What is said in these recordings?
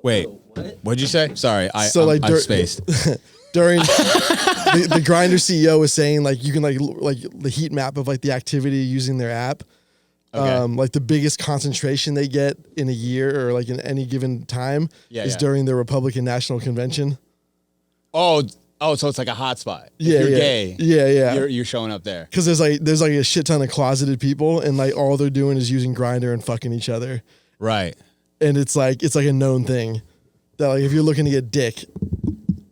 Wait, what'd you say? Sorry, I spaced. During the Grindr CEO was saying like you can like the heat map of like the activity using their app. Okay. Like the biggest concentration they get in a year or like in any given time is during the Republican National Convention. Oh, so it's like a hotspot. Yeah, if you're gay. Yeah. You're showing up there. Because there's like a shit ton of closeted people, and like all they're doing is using Grindr and fucking each other. Right. And it's like a known thing that like if you're looking to get dick.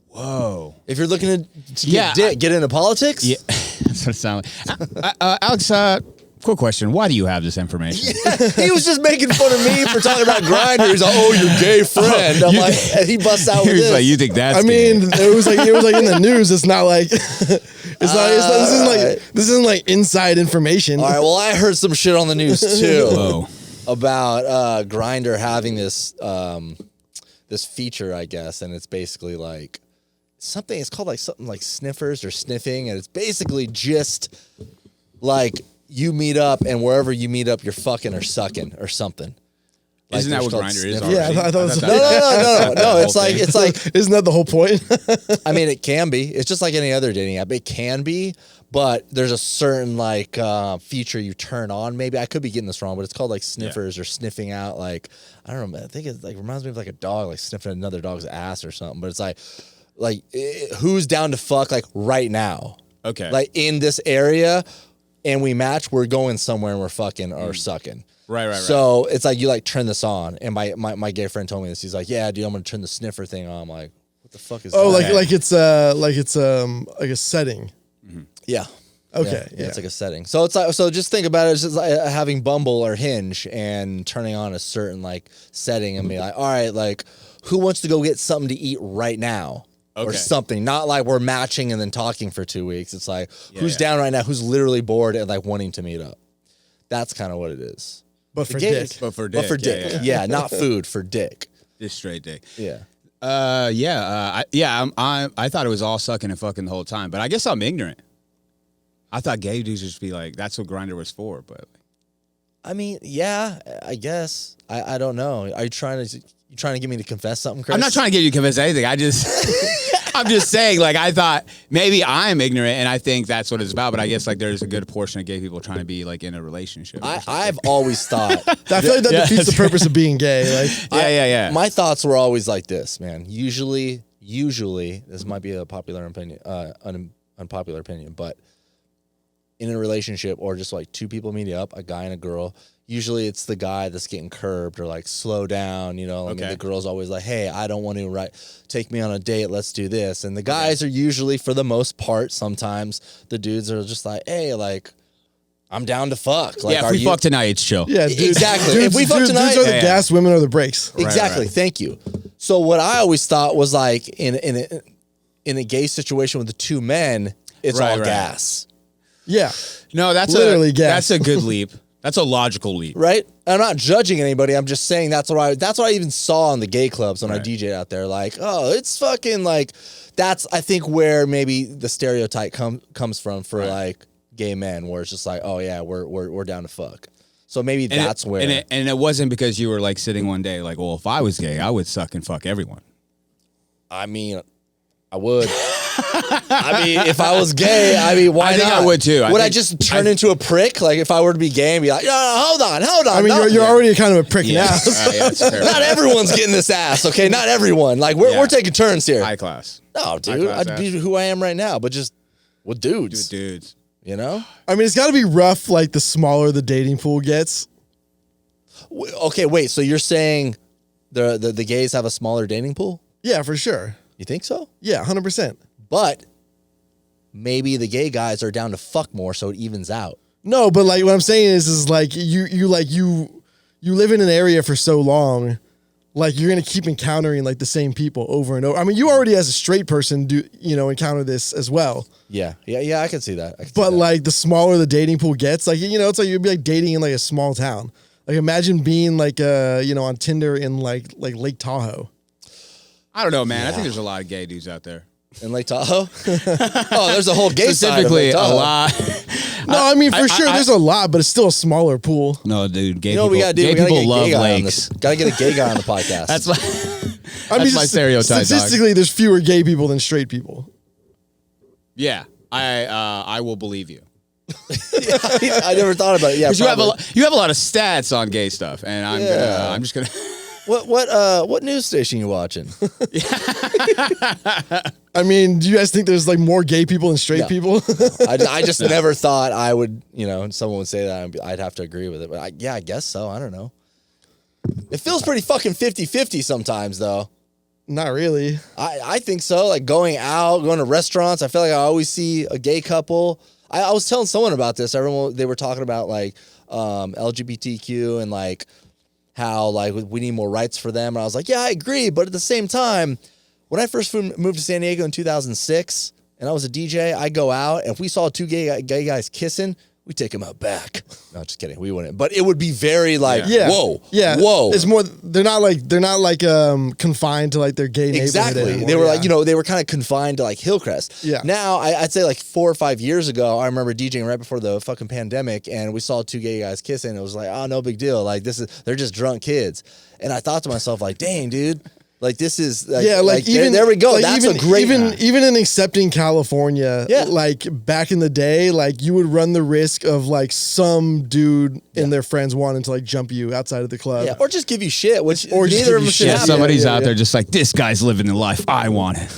Whoa. If you're looking to get dick, get into politics? Yeah. That's what it sounds like. Alex, quick question. Why do you have this information? Yeah, he was just making fun of me for talking about Grindr. He's like, "Oh, your gay friend." I'm like, and he busts out with this. Like, you think that's? I mean, it was like in the news. It's not like this isn't like inside information. All right. Well, I heard some shit on the news too about Grindr having this this feature, I guess, and it's basically like something. It's called like something like sniffers or sniffing, and it's basically just like. You meet up, and wherever you meet up, you're fucking or sucking or something. Like, isn't that what Grindr is? Yeah, I thought it was. No. It's like, isn't that the whole point? I mean, it can be. It's just like any other dating app. It can be, but there's a certain like feature you turn on. Maybe I could be getting this wrong, but it's called like sniffers or sniffing out. Like I don't know. I think it like reminds me of like a dog like sniffing another dog's ass or something. But it's like who's down to fuck like right now? Okay, like in this area. And we match, we're going somewhere and we're fucking or sucking. Right. So it's like you like turn this on. And my gay friend told me this. He's like, yeah, dude, I'm gonna turn the sniffer thing on. I'm like, what the fuck is that? Oh, like it's like a setting. Mm-hmm. Yeah. Okay. Yeah, it's like a setting. So it's like just think about it. It's just like having Bumble or Hinge and turning on a certain like setting and be like, all right, like who wants to go get something to eat right now? Okay. Or something, not like we're matching and then talking for 2 weeks. It's like, who's down right now? Who's literally bored and like wanting to meet up? That's kind of what it is. But for dick. But for dick. Yeah, not food, for dick. Just straight dick. Yeah. I thought it was all sucking and fucking the whole time, but I guess I'm ignorant. I thought gay dudes would just be like, that's what Grindr was for, but. I mean, yeah, I guess. I don't know. Are you trying to get me to confess something, Chris? I'm not trying to get you to confess anything. I'm just saying, like, I thought maybe I'm ignorant and I think that's what it's about, but I guess like there's a good portion of gay people trying to be like in a relationship. I've always thought. I feel like that defeats the purpose of being gay. Like, yeah. My thoughts were always like this, man. Usually, this might be a popular opinion, unpopular opinion, but in a relationship or just like two people meeting up, a guy and a girl, usually it's the guy that's getting curbed or like slow down, you know. I mean, the girl's always like, hey, I don't want to take me on a date. Let's do this. And the guys are usually, for the most part, sometimes the dudes are just like, hey, like, I'm down to fuck. Like, if we fuck tonight, it's chill. Yeah, exactly. If we fuck tonight, dudes are the gas, women are the brakes. Exactly. Right. Thank you. So what I always thought was like in a gay situation with the two men, it's all gas. Yeah. No, that's literally gas. That's a good leap. That's a logical leap. Right? I'm not judging anybody. I'm just saying that's what I even saw in the gay clubs when I DJ'd out there. Like, oh, it's fucking like, that's, I think, where maybe the stereotype comes from for like gay men, where it's just like, oh yeah, we're down to fuck. So maybe that's where. And it wasn't because you were like sitting one day like, well, if I was gay, I would suck and fuck everyone. I mean, I would. I mean, if I was gay, I mean, why not? I think I would too. Would I just turn into a prick? Like if I were to be gay and be like, no, hold on. I mean, you're already kind of a prick now. Not everyone's getting this ass, okay? Not everyone. Like we're taking turns here. High class. No, dude. I'd be who I am right now, but just with dudes. Dudes. You know? I mean, it's got to be rough, like the smaller the dating pool gets. Okay, wait. So you're saying the gays have a smaller dating pool? Yeah, for sure. You think so? Yeah, 100%. But maybe the gay guys are down to fuck more, so it evens out. No, but like what I'm saying is like you live in an area for so long, like you're gonna keep encountering like the same people over and over. I mean, you already as a straight person encounter this as well. Yeah, I can see that. But like the smaller the dating pool gets, like it's like you'd be like dating in like a small town. Like imagine being like on Tinder in like Lake Tahoe. I don't know, man. Yeah. I think there's a lot of gay dudes out there. In Lake Tahoe? Oh, there's a whole gay side of Specifically, Lake Tahoe. a lot. No, I mean, for sure, there's a lot, but it's still a smaller pool. No, dude, gay people, gay people love lakes. Got to get a gay guy on the podcast. That's why. That's my stereotype. Statistically, there's fewer gay people than straight people. Yeah, I will believe you. I never thought about it. Yeah, Because you have a lot of stats on gay stuff, and I'm just gonna. What news station you watching? I mean, do you guys think there's like more gay people than straight people? I just never thought I would, someone would say that, I'd have to agree with it. But I guess so. I don't know. It feels pretty fucking 50-50 sometimes, though. Not really. I think so. Like going out, going to restaurants, I feel like I always see a gay couple. I was telling someone about this. They were talking about like LGBTQ and like how like we need more rights for them. And I was like, yeah, I agree. But at the same time, when I first moved to San Diego in 2006 and I was a DJ, I go out and if we saw two gay guys kissing, we take them out back. No, just kidding. We wouldn't. But it would be very like, whoa, whoa. It's more. They're not like confined to like their gay neighborhood. Exactly. Anymore. They were like, they were kind of confined to like Hillcrest. Yeah. Now I'd say like 4 or 5 years ago, I remember DJing right before the fucking pandemic, and we saw two gay guys kissing. It was like, oh, no big deal. Like they're just drunk kids. And I thought to myself, like, dang, dude. Like this is like, even there we go. Like That's even, a great even in accepting California, like back in the day, like you would run the risk of like some dude and their friends wanting to like jump you outside of the club. Yeah, or just give you shit, which or neither of them should happen. Somebody's out there just like, this guy's living the life I wanted.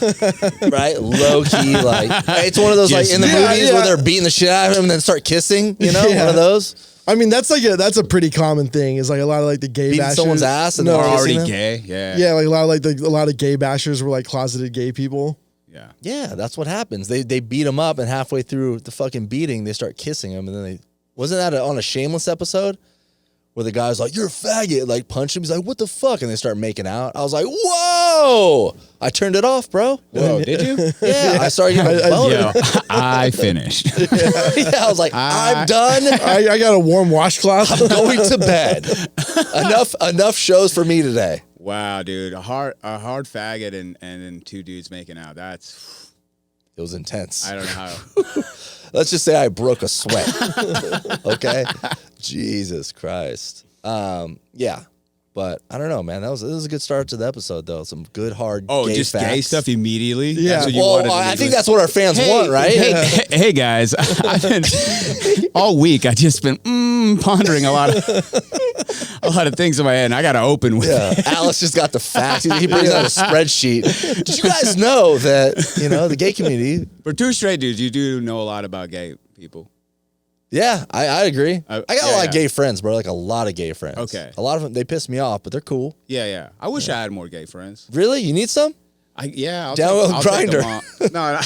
Right? Low key, like it's one of those like in the movies where they're beating the shit out of him and then start kissing, one of those. I mean, that's a pretty common thing. Is like a lot of like the gay beating bashers. someone's ass and they're they're already gay. Yeah, like a lot of gay bashers were like closeted gay people. Yeah, that's what happens. They beat him up, and halfway through the fucking beating, they start kissing him, and then wasn't that on a Shameless episode where the guy's like, "You're a faggot," like punch him. He's like, "What the fuck?" And they start making out. I was like, "Whoa!" I turned it off, bro. Whoa, did you? Yeah, I started getting a boner. I finished. I was like, I'm done. I got a warm washcloth. I'm going to bed. Enough shows for me today. Wow, dude, a hard faggot and then two dudes making out. It was intense. I don't know how. Let's just say I broke a sweat. Okay, Jesus Christ. Yeah, but I don't know, man. It was a good start to the episode, though. Some good hard. Oh, gay just facts. gay stuff immediately. Yeah. That's what you Well, wanted to I do. think that's what our fans want, right? Hey guys, I've been all week. I just been pondering a lot of things in my head. And I got to open with. Yeah, Alice just got the facts. He brings out a spreadsheet. Did you guys know that the gay community? For two straight dudes, you do know a lot about gay people. Yeah, I agree. I got a lot of yeah. gay friends, bro. Like a lot of gay friends. Okay. A lot of them, they piss me off, but they're cool. Yeah. I wish I had more gay friends. Really? You need some? I'll Download take them Grindr. all. No.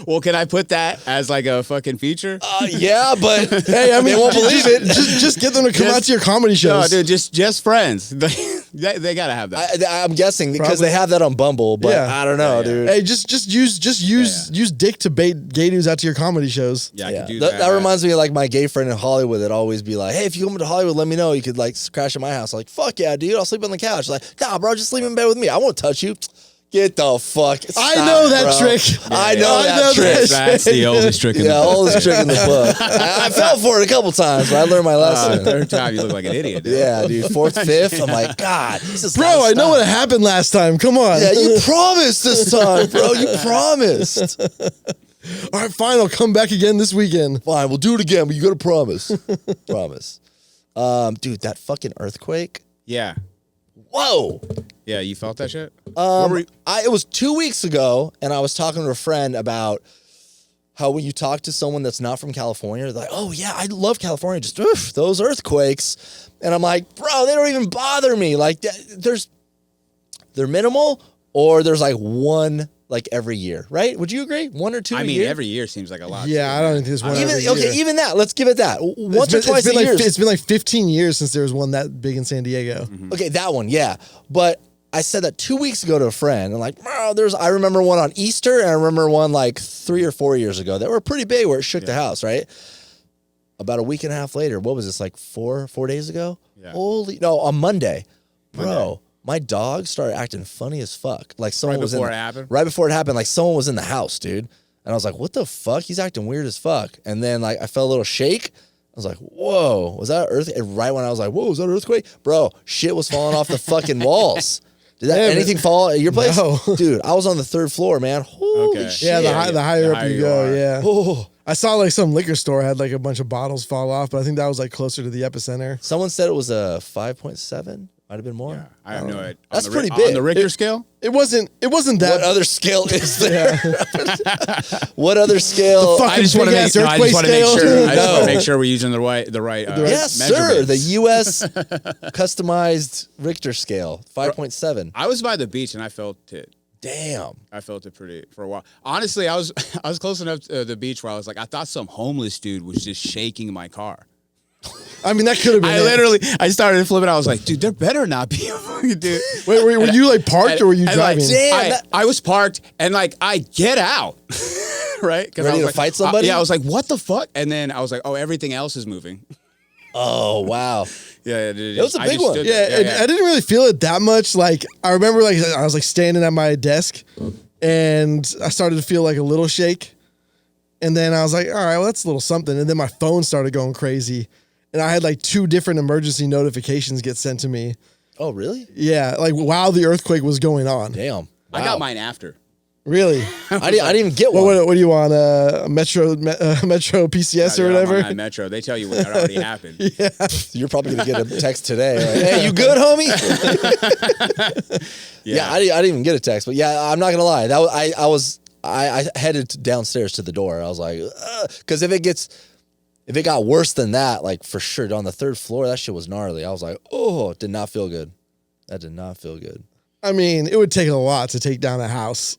Well, can I put that as like a fucking feature? Yeah, but Hey, I mean, they won't believe it. Just get them to come out to your comedy shows. No, dude, just friends. They gotta have that. I'm guessing because Probably. they have that on Bumble, but Yeah. I don't know, Yeah. dude. Hey, just use dick to bait gay dudes out to your comedy shows. Yeah, I Yeah. could do That reminds me of like my gay friend in Hollywood that'd always be like, hey, if you come to Hollywood, let me know. You could like crash at my house. I'm like, fuck yeah, dude. I'll sleep on the couch. Like, nah, bro, just sleep in bed with me. I won't touch you. Get the fuck. I know that trick. I know that trick. That's the oldest trick in the book. Oldest trick in the book. I fell for it a couple times, but I learned my lesson. Third time, you look like an idiot. Dude. Yeah, dude. Fourth, fifth. I'm like, God, this is Bro, I know what happened last time. Come on. Yeah, you promised this time, bro. You promised. All right, fine. I'll come back again this weekend. Fine, we'll do it again, but you gotta promise. Promise. Dude, that fucking earthquake. Yeah. Whoa. Yeah, you felt that shit? It was 2 weeks ago, and I was talking to a friend about how when you talk to someone that's not from California, they're like, oh yeah, I love California, just those earthquakes. And I'm like, bro, they don't even bother me. Like, they're minimal, or there's like one like every year, right? Would you agree? 1 or 2 a year? Every year seems like a lot. Yeah, I don't think there's one every year. Okay, even that. Let's give it that. Once or twice a year. It's been like 15 years since there was one that big in San Diego. Mm-hmm. Okay, that one, yeah. But I said that 2 weeks ago to a friend, and like, bro, I remember one on Easter, and I remember one like 3 or 4 years ago that were pretty big where it shook the house, right? About a week and a half later, what was this, like 4 days ago? Yeah. On Monday. Bro, my dog started acting funny as fuck. Like someone was before it happened? Right before it happened, like someone was in the house, dude. And I was like, what the fuck? He's acting weird as fuck. And then like I felt a little shake. was like, whoa, was that an earthquake? And right when I was like, whoa, was that an earthquake? Bro, shit was falling off the fucking walls. Did anything fall at your place? No. Dude, I was on the 3rd floor, man. Holy shit. Yeah, the higher up you go, yeah. Oh. I saw like some liquor store had like a bunch of bottles fall off, but I think that was like closer to the epicenter. Someone said it was a 5.7. Might have been more. Yeah, I have no idea. That's pretty big. On the Richter scale? It wasn't that. What other scale is there? What other scale? The I just want to make, big-ass earthquake scale? I just want to make sure we're using the right Yes, sir. The U.S. customized Richter scale, 5.7. I was by the beach and I felt it. Damn. I felt it pretty for a while. Honestly, I was close enough to the beach where I was like, I thought some homeless dude was just shaking my car. I mean, that could have been. I started flipping. I was like, dude, there better not be a fucking dude. Wait, were you like parked or were you driving? I was parked and like I get out, right? Ready to fight somebody? Yeah, I was like, what the fuck? And then I was like, oh, everything else is moving. Oh, wow. Yeah, it was a big one. Yeah, I didn't really feel it that much. Like, I remember like I was like standing at my desk and I started to feel like a little shake. And then I was like, all right, well, that's a little something. And then my phone started going crazy. And I had like 2 different emergency notifications get sent to me. Oh, really? Yeah, like while the earthquake was going on. Damn. Wow. I got mine after. Really? I didn't even get one. What do you want? Metro PCS or whatever? On Metro. They tell you when that already happened. Yeah. You're probably going to get a text today. Like, hey, you good, homie? Yeah, I didn't even get a text. But yeah, I'm not going to lie. That was, I headed downstairs to the door. I was like, because if it got worse than that, like for sure, on the 3rd floor, that shit was gnarly. I was like, oh, it did not feel good. That did not feel good. I mean, it would take a lot to take down a house.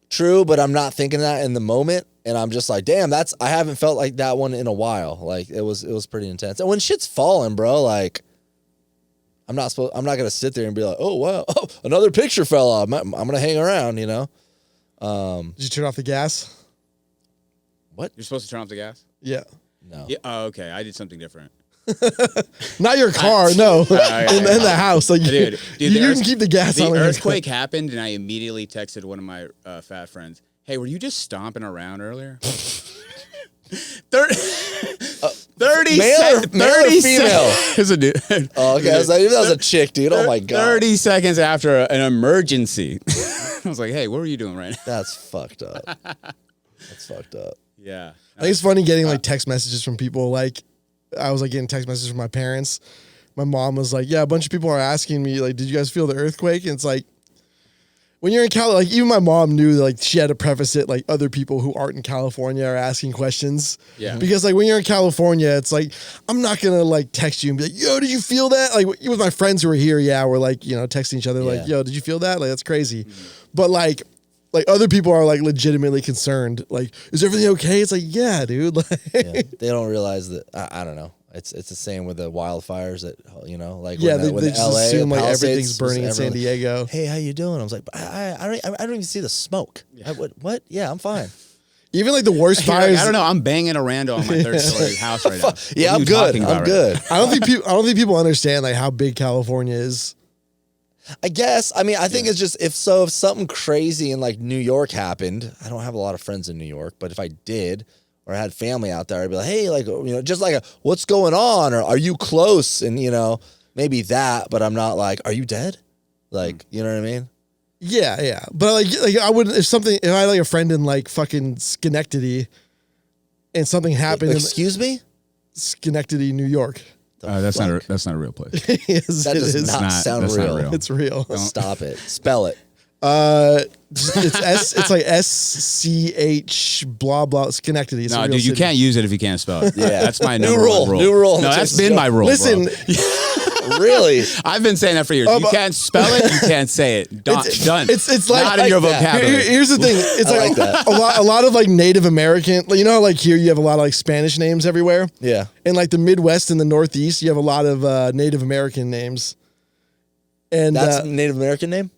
True, but I'm not thinking that in the moment, and I'm just like, damn, I haven't felt like that one in a while. Like it was pretty intense. And when shit's falling, bro, like I'm not gonna sit there and be like, oh wow, another picture fell off. I'm gonna hang around, you know. Did you turn off the gas? What? You're supposed to turn off the gas? Yeah. No. Yeah. Oh, okay. I did something different. Not your car, no. In the house. Like, Dude, you can keep the gas on. The earthquake happened, and I immediately texted one of my fat friends, hey, were you just stomping around earlier? 30 male or female? It's a dude. Oh, okay. I was like, that was a chick, dude. Oh my god. 30 seconds after an emergency. I was like, hey, what were you doing right now? That's fucked up. That's fucked up. Yeah. I think it's funny getting like text messages from people. Like, I was like getting text messages from my parents. My mom was like, yeah, a bunch of people are asking me, like, did you guys feel the earthquake? And it's like, when you're in Cali, like even my mom knew that, like she had to preface it like other people who aren't in California are asking questions. Yeah. Because like when you're in California, it's like I'm not gonna like text you and be like, yo, did you feel that? Like with my friends who are here, yeah, we're like, you know, texting each other like, yo, did you feel that? Like that's crazy. But like other people are like legitimately concerned. Like, is everything okay? It's like, yeah, dude. Like, yeah, they don't realize that. I don't know. It's the same with the wildfires that, you know, like yeah, when they just LA assume like Palisades, everything's burning in San Diego. Hey, how you doing? I was like, I don't even see the smoke. Yeah. What? Yeah, I'm fine. Even like the worst fires. Like, I don't know. I'm banging a rando on my 3rd story house right now. Yeah, I'm good. I'm good. I don't think people understand like how big California is. I guess. I mean, I think it's just if something crazy in like New York happened, I don't have a lot of friends in New York, but if I did or I had family out there, I'd be like, hey, like, you know, just like what's going on? Or are you close? And, you know, maybe that, but I'm not like, are you dead? Like, you know what I mean? Yeah, yeah. But like I wouldn't if I had like a friend in like fucking Schenectady and something happened Excuse me? Schenectady, New York. That's not a real place. Yes, that it does is. not sound that's real. not real. It's real. Stop it. Spell it. It's like SCH blah blah Schenectady. It's a No, real dude, you city. can't use it if you can't spell it. Yeah. That's my New number rule. one rule. New rule. No, that's been my rule. Listen, bro. Really? I've been saying that for years. You can't spell it. You can't say it. Done. It's like not in your vocabulary. Here's the thing. It's I like, like that. a lot of like Native American. You know, how, like here you have a lot of like Spanish names everywhere. Yeah. In like the Midwest and the Northeast, you have a lot of Native American names. And That's a Native American name?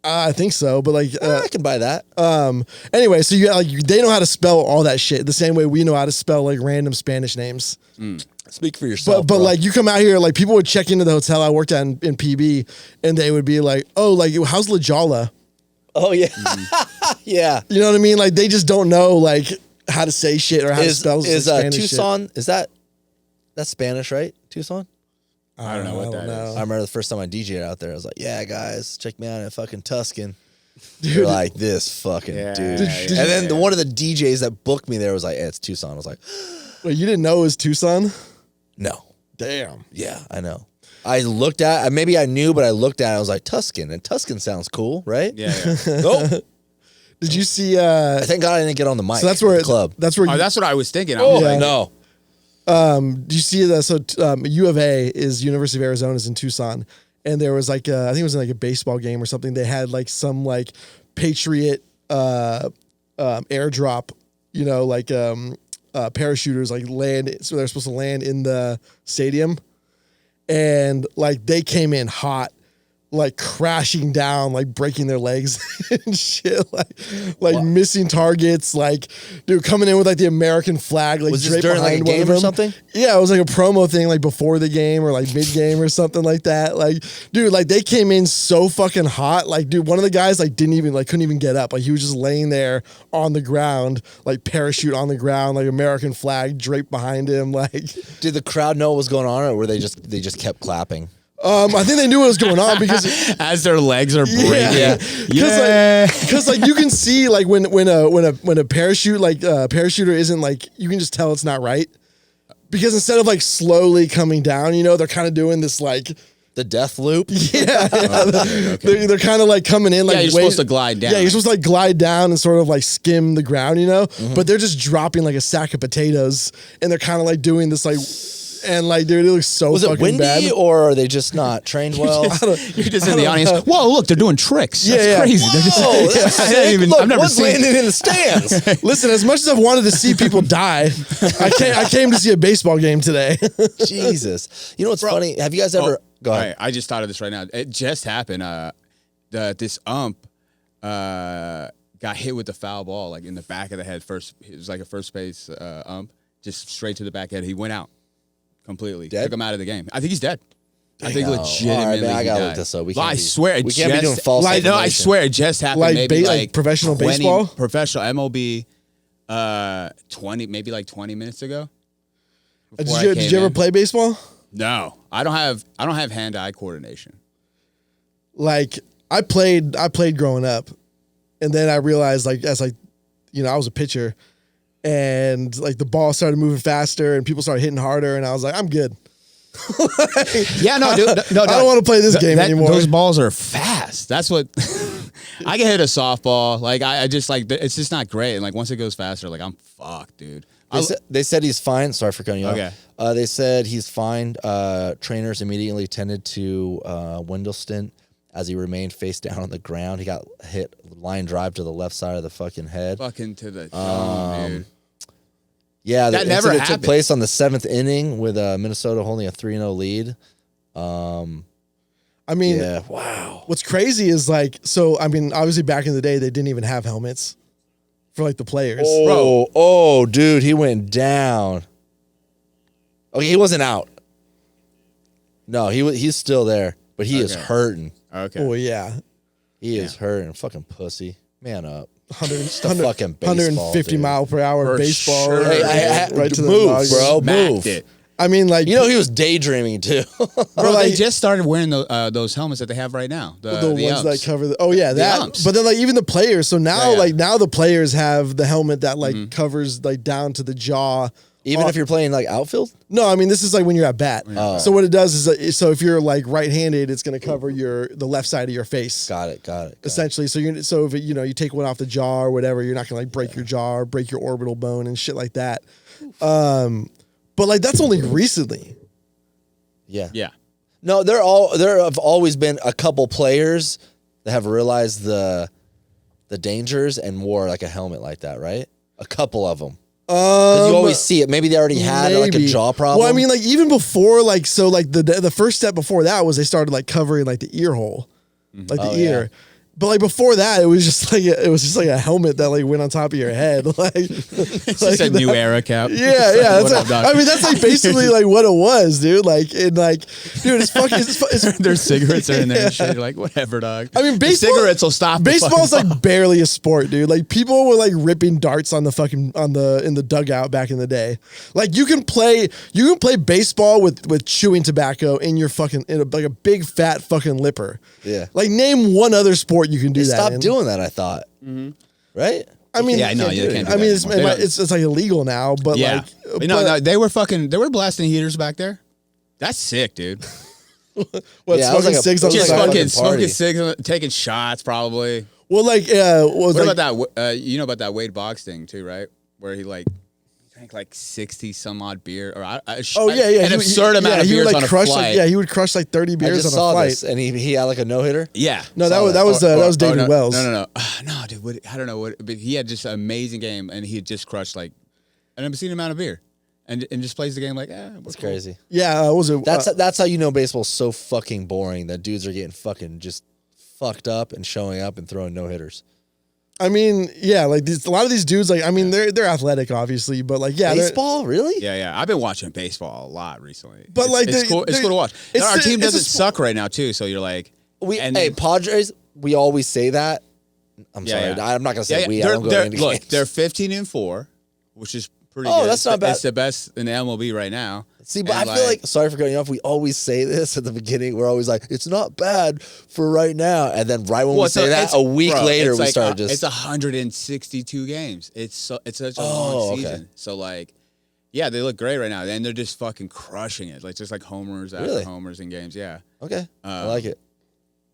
I think so, but like I can buy that. anyway, so you like they know how to spell all that shit the same way we know how to spell like random Spanish names. Speak for yourself. But bro. like you come out here, like people would check into the hotel I worked at in PB, and they would be like, "Oh, like how's La Jolla?" Oh yeah, yeah. You know what I mean? Like they just don't know like how to say shit or how to spell is Spanish Tucson? shit. Is that That's Spanish, right? Tucson? I don't know what that is. I remember the first time I DJ'd out there, I was like, yeah, guys, check me out at fucking Tuscan. You're like, this fucking dude. And then one of the DJs that booked me there was like, hey, it's Tucson. I was like, wait, you didn't know it was Tucson? no. Damn. Yeah, I know. I looked at, maybe I knew, but I looked at it, I was like, Tuscan. And Tuscan sounds cool, right? Yeah. Nope. Did you see? Thank God I didn't get on the mic. So that's where at the club. That's where. Oh, that's what I was thinking. Oh, Yeah. no. Do you see that? So U of A is University of Arizona is in Tucson, and there was like I think it was in like a baseball game or something. They had like some like Patriot airdrop, you know, like parachuters like land. So they're supposed to land in the stadium, and like they came in hot, like crashing down, like breaking their legs and shit, like missing targets, like dude coming in with like the American flag, like Was this draped during like a behind one of game or them. something? Yeah, it was like a promo thing, like before the game or like mid game or something like that. Like, dude, like they came in so fucking hot. Like, dude, one of the guys like couldn't even get up. Like he was just laying there on the ground, like parachute on the ground, like American flag draped behind him. Like, Did the crowd know what was going on, or were they just kept clapping? I think they knew what was going on because As their legs are breaking. because like you can see like when a parachute parachuter isn't like, you can just tell it's not right, because instead of like slowly coming down, you know, they're kind of doing this like The death loop? Okay. They're kind of like coming in like you're supposed to glide down. Yeah, you're supposed to like glide down and sort of like skim the ground, you know. But they're just dropping like a sack of potatoes, and they're kind of like doing this like. And like, dude, it looks so Was fucking it windy, bad. or are they just not trained well? You're just in the audience. Whoa, look, they're doing tricks. That's Yeah. crazy. They're just, Whoa, that's I sick. didn't even, Look, I've never one's seen landing in the stands. Listen, as much as I've wanted to see people die, I came to see a baseball game today. Jesus. You know what's funny? Have you guys ever... Go ahead. All right, I just thought of this right now. It just happened. This ump got hit with the foul ball, like in the back of the head. First, it was like a first base ump, just straight to the back head. He went out completely. Dead? Took him out of the game. I think he's dead. I think Damn. legitimately. All right, man, I he gotta died. look this up. We Well, can't I be- swear, we can't be doing false No, I information. swear it just happened. Like maybe like professional baseball? professional MLB. 20 maybe like 20 minutes ago. Did before I you came ever in. play baseball? No, I don't have hand-eye coordination. Like I played growing up, and then I realized like as like, you know, I was a pitcher, and like the ball started moving faster and people started hitting harder, and I was like, I'm good. Yeah, no, dude, no, I don't want to play this game anymore. Those balls are fast. That's what I can hit a softball. Like I just like it's just not great. And like once it goes faster, like I'm fucked, dude. They said he's fine. Sorry for cutting you Okay. off. They said he's fine. Trainers immediately tended to Wendelston as he remained face down on the ground. He got hit line drive to the left side of the fucking head. Fucking to the dome, dude. Yeah, That the never incident took happened. place on the 7th inning with Minnesota holding a 3-0 lead. I mean, Yeah, wow. what's crazy is like, so I mean, obviously back in the day they didn't even have helmets for like the players. Oh, dude, he went down. Okay, he wasn't out. No, he's still there, but he is Okay. hurting. Okay. Oh yeah. He is hurting. Fucking pussy. Man up. 100, Just a fucking baseball, 150 dude. mile per hour For baseball. sure. Hey, right to the move, noggin. bro. Smacked Move. it. I mean, like, You know, he was daydreaming too. Bro, like- they just started wearing those helmets that they have right now. The ones that umps. cover the, oh yeah, that. umps. But then like even the players. So now Yeah. like now the players have the helmet that like covers like down to the jaw. Even if you're playing like outfield? No, I mean this is like when you're at bat. Oh. So what it does is so if you're like right-handed, it's going to cover the left side of your face. Got it. Essentially, so if it, you take one off the jaw or whatever, you're not gonna like break your jaw or break your orbital bone and shit like that. But like that's only recently. Yeah. Yeah. No, there have always been a couple players that have realized the dangers and wore like a helmet like that, right? A couple of them. Because you always see it. Maybe they already had like a Maybe. jaw problem. Well, I mean, like even before, like so, like the first step before that was they started like covering like the ear hole, like the ear. But like before that, it was just like a helmet that like went on top of your head. Like It's just a new era cap. Yeah. What up, dog? I mean, that's like basically like what it was, dude. Like, dude, it's fucking. It's, Their cigarettes are in there and shit. You're like, whatever, dog. I mean, The cigarettes will stop. the Baseball's fucking like barely a sport, dude. Like people were like ripping darts on the fucking in the dugout back in the day. Like you can play baseball with chewing tobacco in your fucking like a big fat fucking lipper. Yeah. Like name one other sport you can do They that. stopped in. doing that, I thought. Right? I mean, Yeah, no, you can't do that anymore. it's like illegal now, but Yeah. like, No, they were blasting heaters back there. That's sick, dude. what Yeah, I was smoking like a- cigs on the Just like side? fucking smoking party. cigs, taking shots, probably. Well, like, what was What like, about that? You know about that Wade Boggs thing too, right? Where he like drank like 60 some odd beer, or an absurd amount of he would, beers like on a crush, flight. Like, he would crush like 30 I beers just on a saw flight. this, and he had like a no hitter. Yeah. No, Saw that was David no, Wells. No, no, dude. I don't know what, but he had just an amazing game, and he had just crushed like an obscene amount of beer, and just plays the game like, That's crazy. Yeah, what was it? That's how you know baseball's so fucking boring that dudes are getting fucking just fucked up and showing up and throwing no hitters. I mean, yeah, like a lot of these dudes, like, I mean, they're athletic, obviously, but like, yeah, Baseball, really? Yeah. I've been watching baseball a lot recently. But, It's- like, it's cool. It's cool to watch. it's- Our team it's a doesn't sport. suck right now too, so you're like, Padres. We always say that. I'm Yeah, sorry, yeah. I'm not gonna say we. I They're, don't go they're, into look, games. they're 15-4, which is pretty Oh, good. that's not bad. It's the best in the MLB right now. See, but And, I feel like, sorry for cutting you off. We always say this at the beginning. We're always like, it's not bad for right now. And then right when we say that, a week later, we start just. It's 162 games. It's such a Oh, long okay. season. So like, yeah, they look great right now, and they're just fucking crushing it. Like just like homers after Really? homers in games. Yeah, Okay, I like it.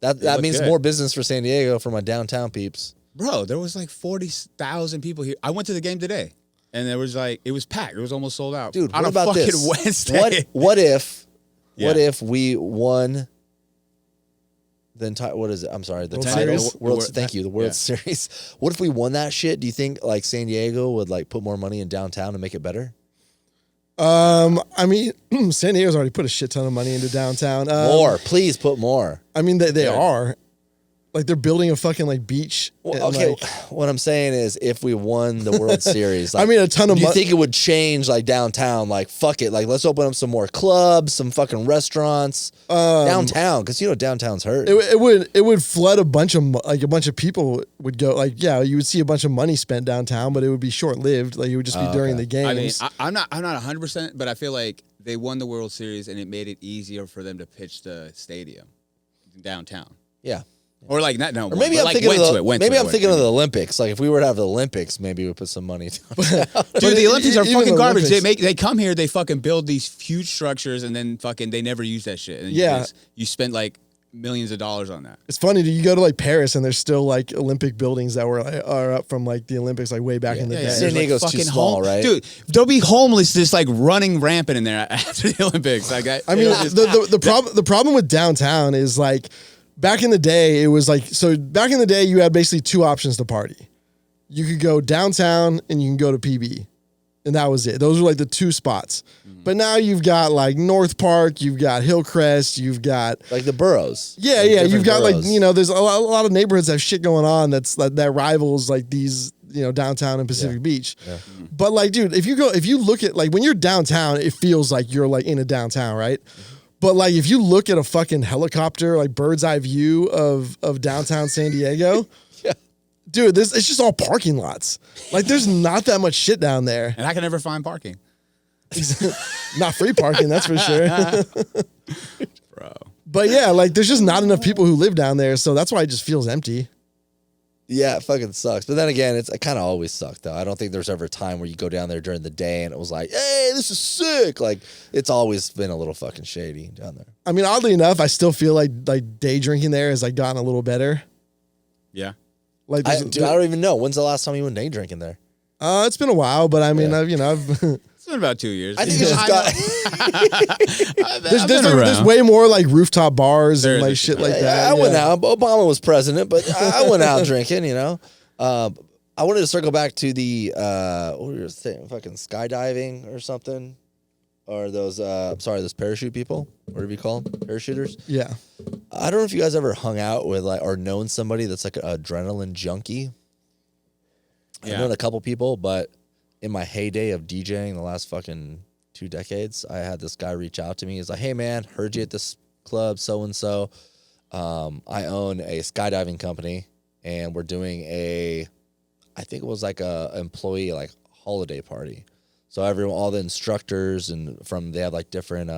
That look means good. more business for San Diego for my downtown peeps. bro, there was like 40,000 people here. I went to the game today, and there was like it was packed. It was almost sold out. Dude, on what a about fucking this? Wednesday. What if Yeah. we won the entire, what is it? I'm sorry, the World title, Series? thank you, the World Yeah. Series. What if we won that shit? Do you think like San Diego would like put more money in downtown to make it better? I mean, San Diego's already put a shit ton of money into downtown. More, please put more. I mean, they Yeah. are. Like they're building a fucking like beach. Well, and, okay, like- what I'm saying is, if we won the World Series, like, I mean, a ton of do you money. think it would change like downtown? Like, fuck it, like let's open up some more clubs, some fucking restaurants downtown, because you know downtown's hurt. It would flood a bunch of people would go, like, yeah, you would see a bunch of money spent downtown, but it would be short lived. Like it would just be during the games. I mean, I'm not 100%, but I feel like they won the World Series, and it made it easier for them to pitch the stadium downtown. Yeah. Or like not no, Or maybe but I'm like thinking went of to the, it, went maybe to I'm it, thinking went of to the it. Olympics. Like if we were to have the Olympics, maybe we put some money downtown. Dude, the Olympics are even fucking the garbage. Olympics- They come here, they fucking build these huge structures, and then fucking they never use that shit. And Yeah. you spend like millions of dollars on that. It's funny. You go to like Paris, and there's still like Olympic buildings that are up from like the Olympics, like way back in the day. San There's, Diego's too fucking small, right? Dude, they'll be homeless just like running rampant in there after the Olympics. Like I mean, the problem with downtown is like back in the day, it was like, so back in the day, you had basically two options to party. You could go downtown and you can go to PB, and that was it. Those were like the two spots. But now you've got like North Park, you've got Hillcrest, you've got Like the boroughs. yeah, Like yeah. different You've got boroughs. like, you know, there's a lot of neighborhoods that have shit going on that rivals like these, you know, downtown and Pacific Beach. Yeah. But like, dude, if you look at like when you're downtown, it feels like you're like in a downtown, right? But like if you look at a fucking helicopter, like bird's eye view of downtown San Diego, dude, it's just all parking lots. Like there's not that much shit down there. and I can never find parking. Not free parking, that's for sure. Bro. But yeah, like there's just not enough people who live down there, so that's why it just feels empty. Yeah, it fucking sucks. But then again, it kind of always sucked, though. I don't think there's ever a time where you go down there during the day and it was like, hey, this is sick. Like, it's always been a little fucking shady down there. I mean, oddly enough, I still feel like day drinking there has like gotten a little better. Yeah. Like, I don't even know. When's the last time you went day drinking there? it's been a while, but I mean, Yeah. I've It's been about 2 years. I think it's just got. there's way more like rooftop bars There and is like a shit shit. like that. I went yeah. out. Obama was president, but I went out drinking, you know. I wanted to circle back to the, what were you saying, fucking skydiving or something? Or those, those parachute people, whatever you call them, parachuters. Yeah. I don't know if you guys ever hung out with like or known somebody that's like an adrenaline junkie. I've known a couple people, but in my heyday of DJing the last fucking 2 decades, I had this guy reach out to me. He's like, "Hey man, heard you at this club, so and so. I own a skydiving company, and we're doing I think it was like a employee like holiday party. So all the instructors they have like different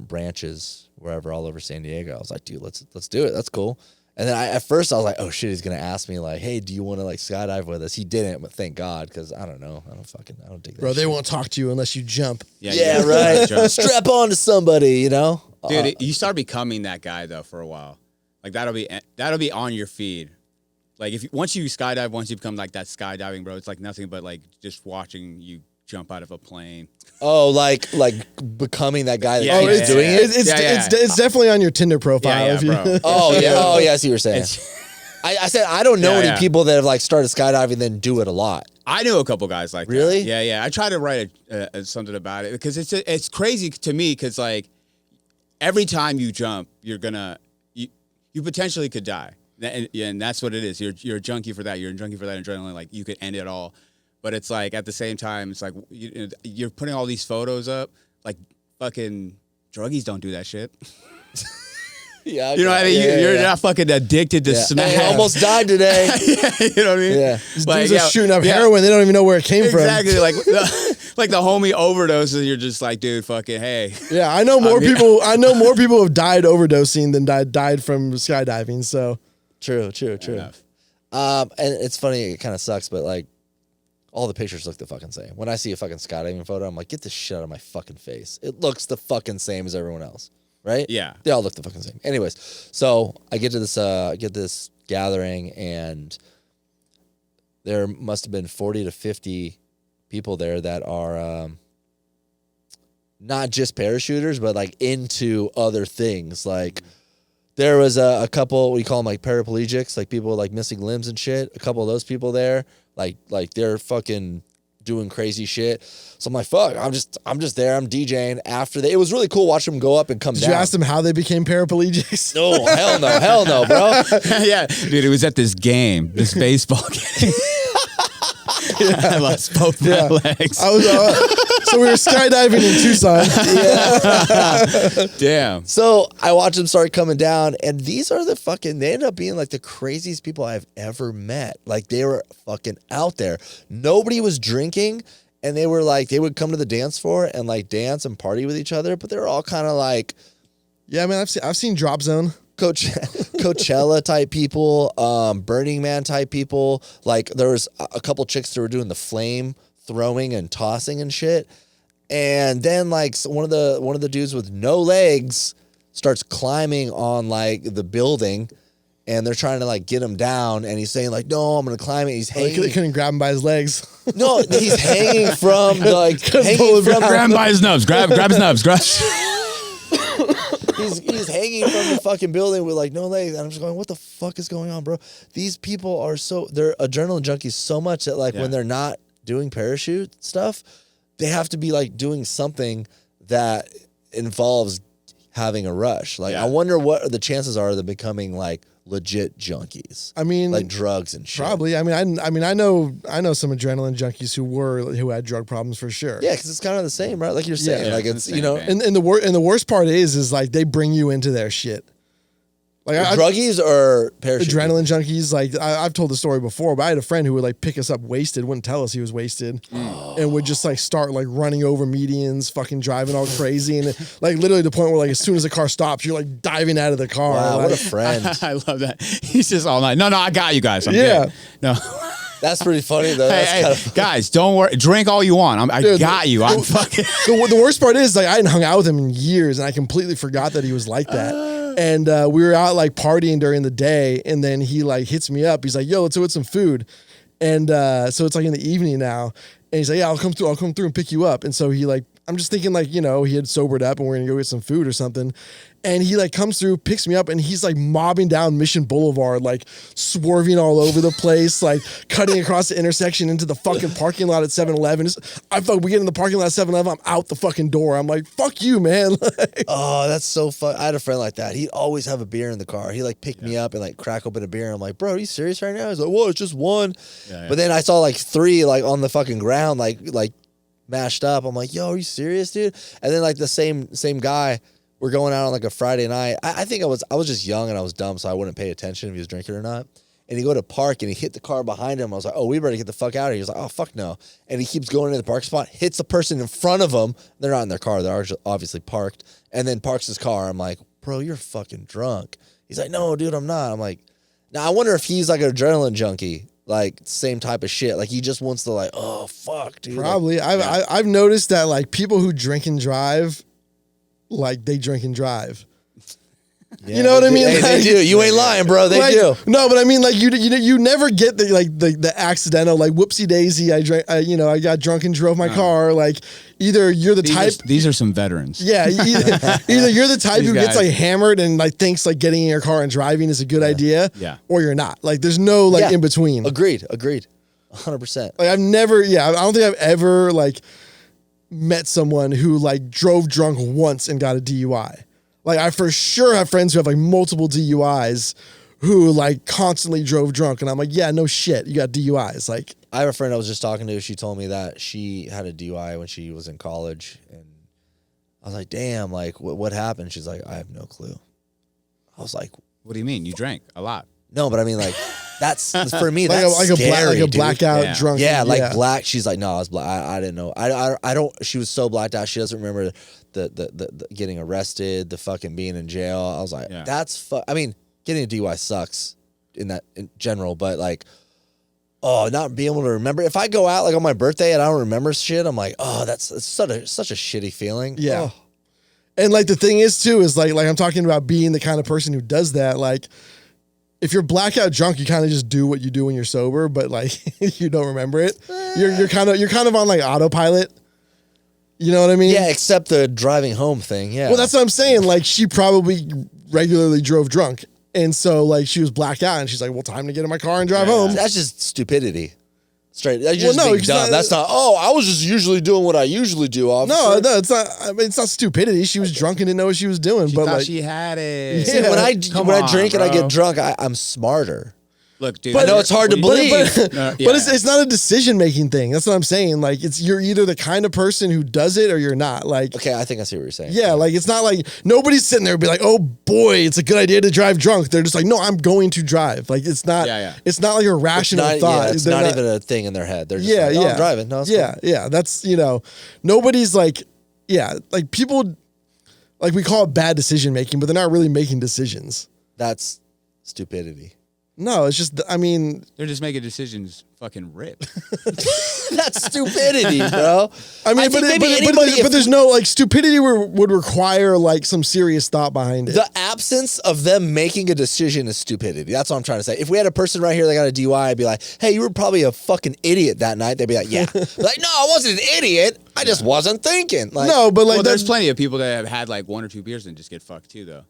branches wherever all over San Diego. I was like, dude, let's do it. That's cool." And then at first I was like, oh shit, he's gonna ask me like, hey, do you want to like skydive with us? He didn't, but thank God, because I don't know, I don't dig that. Bro, they shit. won't talk to you unless you jump. Yeah, right. Strap on to somebody, you know. Dude, you start becoming that guy though for a while. Like that'll be on your feed. Like once you skydive, once you become like that skydiving bro, it's like nothing but like just watching you jump out of a plane. Oh, like becoming that guy that keeps doing it. It's definitely on your Tinder profile. Yeah, bro. Oh yeah, oh yeah. I see what you're saying. I said I don't know any people that have like started skydiving then do it a lot. I knew a couple guys like really. That. Yeah. I tried to write something about it because it's crazy to me because like every time you jump, you potentially could die. And that's what it is. You're a junkie for that. You're a junkie for that adrenaline. Like you could end it all. But it's like at the same time, it's like you're putting all these photos up. Like fucking druggies don't do that shit. Yeah, you know what I mean. You're not fucking addicted to smack. Hey, almost died today. You know what I mean? Yeah, these dudes are shooting up heroin. They don't even know where it came from. Exactly. Like the homie overdoses. You're just like, dude, fucking hey. Yeah, I know more people. I know more people have died overdosing than died from skydiving. So true. And it's funny. It kind of sucks, but like. All the pictures look the fucking same. When I see a fucking skydiving photo, I'm like, get this shit out of my fucking face. It looks the fucking same as everyone else, right? Yeah. They all look the fucking same. Anyways, so I get to this gathering, and there must have been 40 to 50 people there that are not just parachuters, but like into other things. Like there was a couple, we call them like paraplegics, like people like missing limbs and shit. A couple of those people there. Like they're fucking doing crazy shit. So I'm like, fuck, I'm just there. I'm DJing after it was really cool watching them go up and come down. Did you ask them how they became paraplegics? No, hell no, bro. Yeah, dude, it was at this baseball game. I lost both my legs. I was so we were skydiving in Tucson. Yeah. Damn. So I watched them start coming down, and these are they end up being like the craziest people I've ever met. Like they were fucking out there. Nobody was drinking, and they would come to the dance floor and like dance and party with each other, but they were all kind of like, yeah, man, I've seen Drop Zone. Coachella type people, Burning Man type people. Like there was a couple chicks that were doing the flame throwing and tossing and shit. And then like one of the dudes with no legs starts climbing on like the building, and they're trying to like get him down, and he's saying like, no, I'm gonna climb it. He's hanging. They couldn't grab him by his legs. No, he's hanging from grab him by his nubs. Grab his nubs. He's hanging from the fucking building with like no legs, and I'm just going, what the fuck is going on, bro? These people they're adrenaline junkies so much that like when they're not doing parachute stuff, they have to be like doing something that involves having a rush. Like I wonder what the chances are of them becoming like legit junkies. I mean, like drugs and shit. Probably. I mean, I know some adrenaline junkies who had drug problems for sure. Yeah, because it's kind of the same, right? Like you're saying, like it's same, you know, man. and the worst part is like they bring you into their shit. Like druggies or parachute adrenaline junkies. Like I've told the story before, but I had a friend who would like pick us up wasted, wouldn't tell us he was wasted, and would just like start like running over medians, fucking driving all crazy, and like literally the point where like as soon as the car stops, you're like diving out of the car. Wow, like, what a friend! I love that. He's just all night. No, I got you guys. I'm good. No. That's pretty funny though. Hey, guys, don't worry. Drink all you want. I got you. I'm fucking. The worst part is like I hadn't hung out with him in years, and I completely forgot that he was like that. And we were out like partying during the day, and then he like hits me up. He's like, "Yo, let's go get some food." And so it's like in the evening now, and he's like, "Yeah, I'll come through and pick you up." And so he like I'm just thinking like, you know, he had sobered up and we're gonna go get some food or something. And he like comes through, picks me up, and he's like mobbing down Mission Boulevard, like swerving all over the place, like cutting across the intersection into the fucking parking lot at 7-Eleven. We get in the parking lot at 7-Eleven, I'm out the fucking door. I'm like, fuck you, man. Like, oh, that's so fun. I had a friend like that. He'd always have a beer in the car. He like pick me up and like crack open a beer. I'm like, bro, are you serious right now? He's like, well, it's just one. But then I saw like 3 like on the fucking ground, like mashed up. I'm like, yo, are you serious, dude? And then like the same guy, we're going out on like a Friday night. I think I was just young and I was dumb, so I wouldn't pay attention if he was drinking or not. And he go to park and he hit the car behind him. I was like, oh, we better get the fuck out of here. He was like, oh, fuck no. And he keeps going into the park spot, hits the person in front of him. They're not in their car. They're obviously parked. And then parks his car. I'm like, bro, you're fucking drunk. He's like, no, dude, I'm not. I'm like, now I wonder if he's like an adrenaline junkie. Like same type of shit. Like he just wants to like, oh, fuck, dude. probably. Like, I've noticed that like people who drink and drive, like they drink and drive. yeah, you know what I mean? Hey, Like, they do. You ain't lying, bro. They like, do. No, but I mean, like you never get the accidental like whoopsie daisy. I got drunk and drove my car. Like either you're the type. These are some veterans. Yeah, either you're the type These who gets guys. like hammered and like thinks like getting in your car and driving is a good idea. Yeah. Or you're not. Like there's no like in between. Agreed. 100%. Like I've never. Yeah, I don't think I've ever like met someone who like drove drunk once and got a DUI. Like I for sure have friends who have like multiple DUIs who like constantly drove drunk, and I'm like, yeah, no shit, you got DUIs. Like I have a friend I was just talking to. She told me that she had a DUI when she was in college, and I was like, damn, like what happened? She's like, I have no clue. I was like, What do you mean? You drank a lot. no, but I mean like that's for me. like That's scary, a dude. blackout Yeah. drunk. Yeah, like black. She's like, no, I was black. I didn't know. I don't. She was so blacked out. She doesn't remember the getting arrested, the fucking being in jail. I was like, that's I mean, getting a DUI sucks in general, but like, oh, not being able to remember. If I go out like on my birthday and I don't remember shit, I'm like, oh, that's such a shitty feeling. Yeah. Oh. And like the thing is too is like I'm talking about being the kind of person who does that. Like if you're blackout drunk, you kind of just do what you do when you're sober, but like you don't remember it. You're kind of on like autopilot. You know what I mean? Yeah, except the driving home thing. Yeah. Well, that's what I'm saying. Like she probably regularly drove drunk. And so like she was blacked out and she's like, well, time to get in my car and drive home. That's just stupidity. Straight. That's just no, being it's dumb. not- That's not. Oh, I was just usually doing what I usually do. Officer. No, it's not. I mean, it's not stupidity. She was drunk and didn't know what she was doing. She but thought like, she had it. Yeah. When I Come when I on, drink and I bro. get drunk, I'm smarter. Look, dude. I know it's hard to believe. but it's not a decision making thing. That's what I'm saying. Like you're either the kind of person who does it or you're not. Like Okay, I think I see what you're saying. yeah, like it's not like nobody's sitting there and be like, oh boy, it's a good idea to drive drunk. They're just like, no, I'm going to drive. Like it's not. It's not like a It's rational not, thought. it's They're not even a thing in their head. They're just Yeah, like, oh, yeah. I'm driving. No, it's Yeah, cool. yeah. That's nobody's like like people like we call it bad decision making, but they're not really making decisions. That's stupidity. No, it's just I mean They're just making decisions fucking rip. That's stupidity, bro. I mean, think maybe anybody but there's no like stupidity would require like some serious thought behind it. The absence of them making a decision is stupidity. That's what I'm trying to say. If we had a person right here that got a DUI, I'd be like, hey, you were probably a fucking idiot that night. They'd be like, yeah. Like, no, I wasn't an idiot. I just wasn't thinking. Like, no, but like Well, there's that's plenty of people that have had like 1 or 2 beers and just get fucked too, though.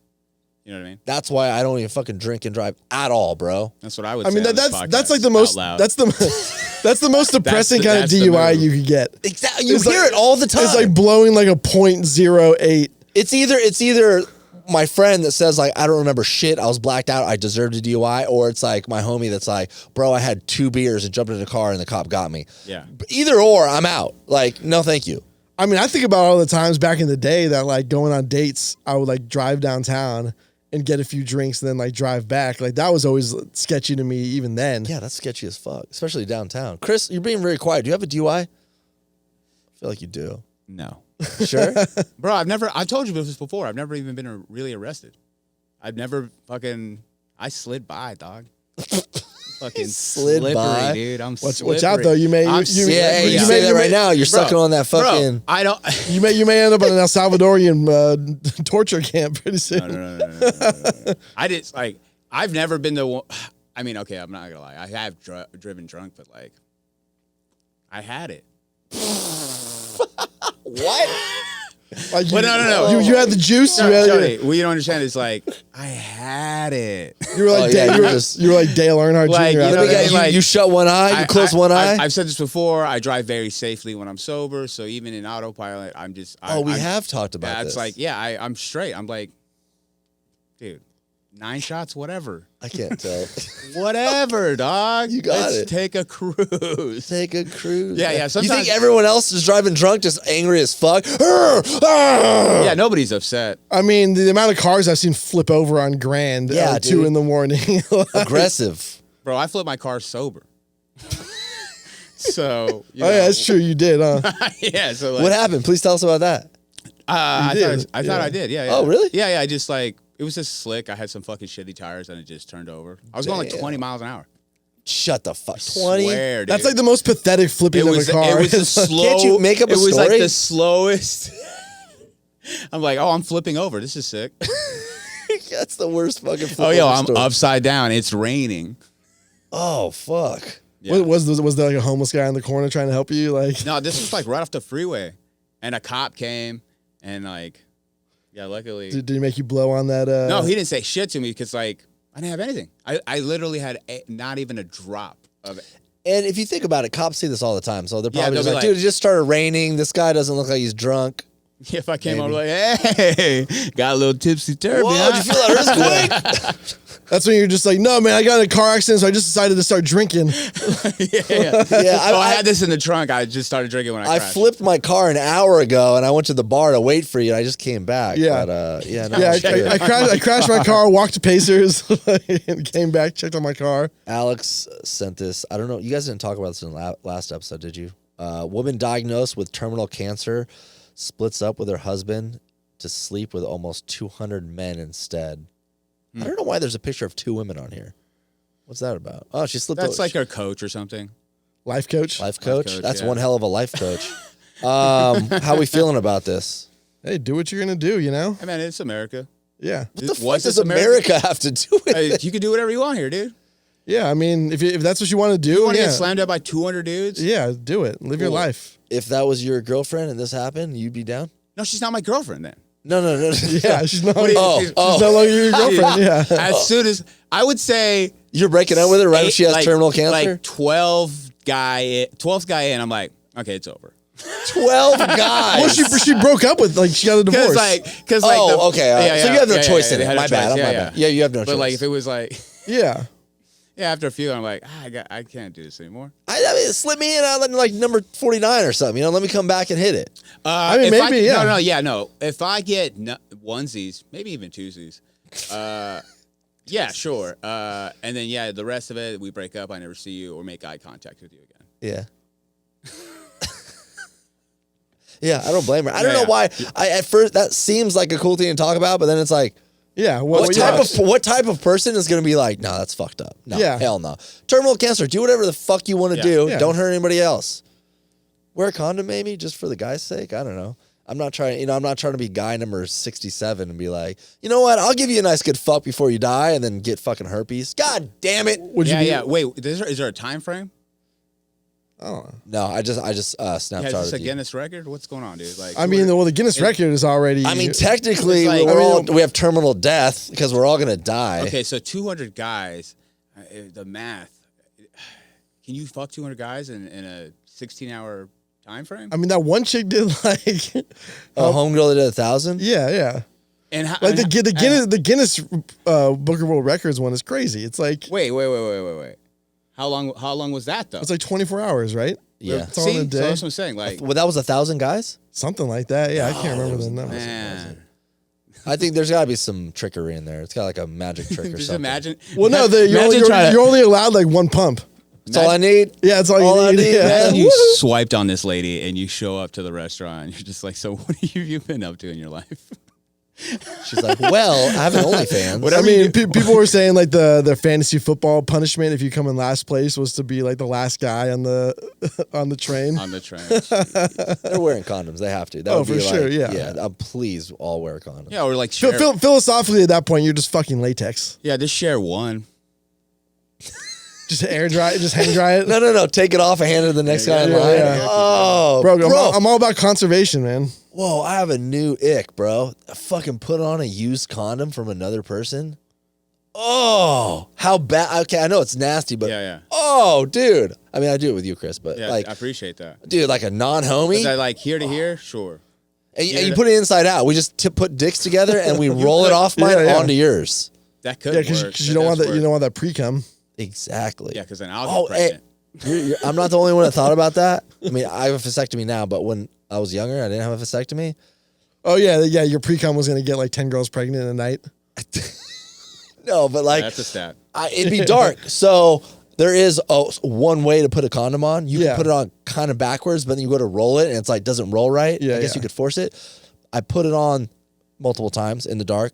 You know what I mean? that's why I don't even fucking drink and drive at all, bro. That's what I would I say. mean on this that's like podcast the most out loud. that's the that's the most depressing kind of that's the DUI move. you could get. Exactly. You It's hear like- it all the time. It's like blowing like a .08. It's either my friend that says like I don't remember shit, I was blacked out, I deserved a DUI, or it's like my homie that's like, bro, I had 2 beers and jumped in a car and the cop got me. Yeah. Either or, I'm out. Like, no, thank you. I mean, I think about all the times back in the day that like going on dates, I would like drive downtown and get a few drinks and then like drive back. Like that was always sketchy to me even then. Yeah, that's sketchy as fuck, especially downtown. Chris, you're being very quiet. Do you have a DUI? I feel like you do. No. Sure. Bro, I told you this before. I've never even been really arrested. I've never I slid by, dog. Fucking Slid slippery, by? dude. I'm Watch slippery. out though. You may I'm you, slippery. Yeah, hey, you you say may that right now. You're sucking on that fucking. Bro, I don't. you may end up in an El Salvadorian torture camp pretty soon. No. I did like. I've never been the one. I mean, okay, I'm not gonna lie. I have driven drunk, but like, I had it. What? Like Well, no. You had the juice. No, you had, Johnny, what you don't understand is like I had it. you were like Dale, you were like Dale Earnhardt Like, Jr. you out know, there. like- you shut one eye, you close one eye. I've said this before. I drive very safely when I'm sober. So even in autopilot, I'm just. we I'm, have talked about Yeah, this. it's like I'm straight. I'm like, dude, 9 shots, whatever. I can't tell. Whatever, dog. You got Let's it. take a cruise. Take a cruise. Yeah. You Sometimes, think everyone else is driving drunk, just angry as fuck? yeah, nobody's upset. I mean, the amount of cars I've seen flip over on Grand Yeah, at 2 dude. in the morning. Aggressive. Bro, I flip my car sober. So, you Oh know, yeah, that's true. You did, huh? yeah. So like, What happened? Please tell us about that. I did, thought I did. Yeah. Oh, really? Yeah. I just like it was just slick. I had some fucking shitty tires and it just turned over. I was going like Damn. 20 miles an hour. Shut the fuck. 20. 20? Swear, dude. That's like the most pathetic flipping of a car. It was a slow. Can't you make up a It was like story? the slowest. I'm like, oh, I'm flipping over. This is sick. That's the worst fucking flip Oh, yo, over I'm story. upside down. It's raining. Oh, fuck. Yeah. Was there like a homeless guy in the corner trying to help you? Like, No, this was like right off the freeway, and a cop came and like, yeah, luckily. did he make you blow on that? No, he didn't say shit to me because like I didn't have anything. I literally had not even a drop of it. And if you think about it, cops see this all the time. So they're Yeah, probably they'll just be like, like- dude, it just started raining. This guy doesn't look like he's drunk. If I came Maybe. over like, hey, got a little tipsy turvy. Whoa, did you feel that earthquake? That's when you're just like, no, man, I got in a car accident, so I just decided to start drinking. yeah. Yeah, I had this in the trunk. I just started drinking when I I crashed. flipped my car an hour ago, and I went to the bar to wait for you. And I just came back. Yeah. But, yeah, no, Yeah, it's good. I crashed my car, walked to Pacers, and came back, checked on my car. Alex sent this. I don't know. You guys didn't talk about this in the last episode, did you? Woman diagnosed with terminal cancer splits up with her husband to sleep with almost 200 men instead. I don't know why there's a picture of 2 women on here. What's that about? Oh, she slipped. That's like her coach or something. Life coach. life coach. coach, That's yeah. one hell of a life coach. How we feeling about this? Hey, do what you're gonna do, you know? Hey man, it's America. Yeah. What the fuck Was does this America have to do with Hey, it? you can do whatever you want here, dude. Yeah, I mean, if that's what you want to do, You want to yeah. get slammed up by 200 dudes? Yeah, do it. Live your Cool. life. If that was your girlfriend and this happened, you'd be down? No, she's not my girlfriend then. No. Yeah, she's not. What do you- Oh, She's no longer your girlfriend. Yeah. As soon as I would say, You're breaking up with her right when she has like- terminal cancer? Like 12th guy in, I'm like, okay, it's over. 12 guys. Well, she broke up with, like, she got a divorce. Because like, Oh, okay. all right. So you have no choice in they it. had no My bad. choice. My bad. Yeah, you have no choice. But like, if it was like, Yeah. yeah, after a few, I'm like, I can't do this anymore. I mean, slip me in on like number 49 or something. You know, let me come back and hit it. I mean, If maybe, yeah. No. If I get onesies, maybe even twosies, yeah, sure. And then yeah, the rest of it, we break up. I never see you or make eye contact with you again. Yeah. Yeah, I don't blame her. I don't Yeah, know why. At first, that seems like a cool thing to talk about, but then it's like, Yeah. what type of person is going to be like, no, that's fucked up. No, Yeah. hell no. Terminal cancer, do whatever the fuck you want to Yeah. do. Yeah. Don't hurt anybody else. Wear a condom maybe just for the guy's sake. I don't know. I'm not trying to be guy number 67 and be like, you know what? I'll give you a nice good fuck before you die and then get fucking herpes. God damn it. Would you Yeah, be, yeah. Wait, is there a time frame? I don't know. No, I just Yeah, is this a Snapchatted you. Guinness record? What's going on, dude? Like, I mean, well, the Guinness record is already. I mean, technically, It's like- we have terminal death because we're all gonna die. okay, so 200 guys. The math. Can you fuck 200 guys in a 16-hour time frame? I mean, that one chick did like. A homegirl that did 1,000. Yeah. And how, Like and- the Guinness Book of World Records one is crazy. It's like Wait. How long was that though? it's like 24 hours, right? Yeah. It's all in See, a so day. that's what I'm saying. Like, Well, that was 1,000 guys. Something like that. Yeah, I can't remember the number. man, I think there's got to be some trickery in there. It's got like a magic trick or just something. imagine. Well, no, you're only allowed like one pump. That's all I need. Yeah, that's all All I you need. need, Yeah. man. You swiped on this lady and you show up to the restaurant. And you're just like, so what have you been up to in your life? She's like, well, I have an OnlyFans. I mean, people were saying like the fantasy football punishment if you come in last place was to be like the last guy on the on the train. On the train. They're wearing condoms. They have to. That Oh, would be for sure, like, yeah. Please all wear condoms. Yeah, or like share. Philosophically, at that point, you're just fucking latex. Yeah, just share one. Just air dry it, just hang dry it. No. Take it off and hand it to the next guy in line. Yeah. Oh, bro. I'm all about conservation, man. Whoa, I have a new ick, bro. I fucking put on a used condom from another person. Oh, how bad. Okay, I know it's nasty, but oh, dude. I mean, I do it with you, Chris, but like, I appreciate that. Dude, like a non-homie. I like here to here, sure. And you put it inside out. We just put dicks together and we roll it off mine onto yours. That could work. Because you don't want that pre-cum. Exactly. Yeah, because then I'll get pregnant. I'm not the only one that thought about that. I mean, I have a vasectomy now, but when I was younger, I didn't have a vasectomy. Oh, yeah. Your pre-cum was going to get like 10 girls pregnant in a night. No, but like... That's a stat. It'd be dark. So there is one way to put a condom on. You can put it on kind of backwards, but then you go to roll it and it's like doesn't roll right. I guess you could force it. I put it on multiple times in the dark.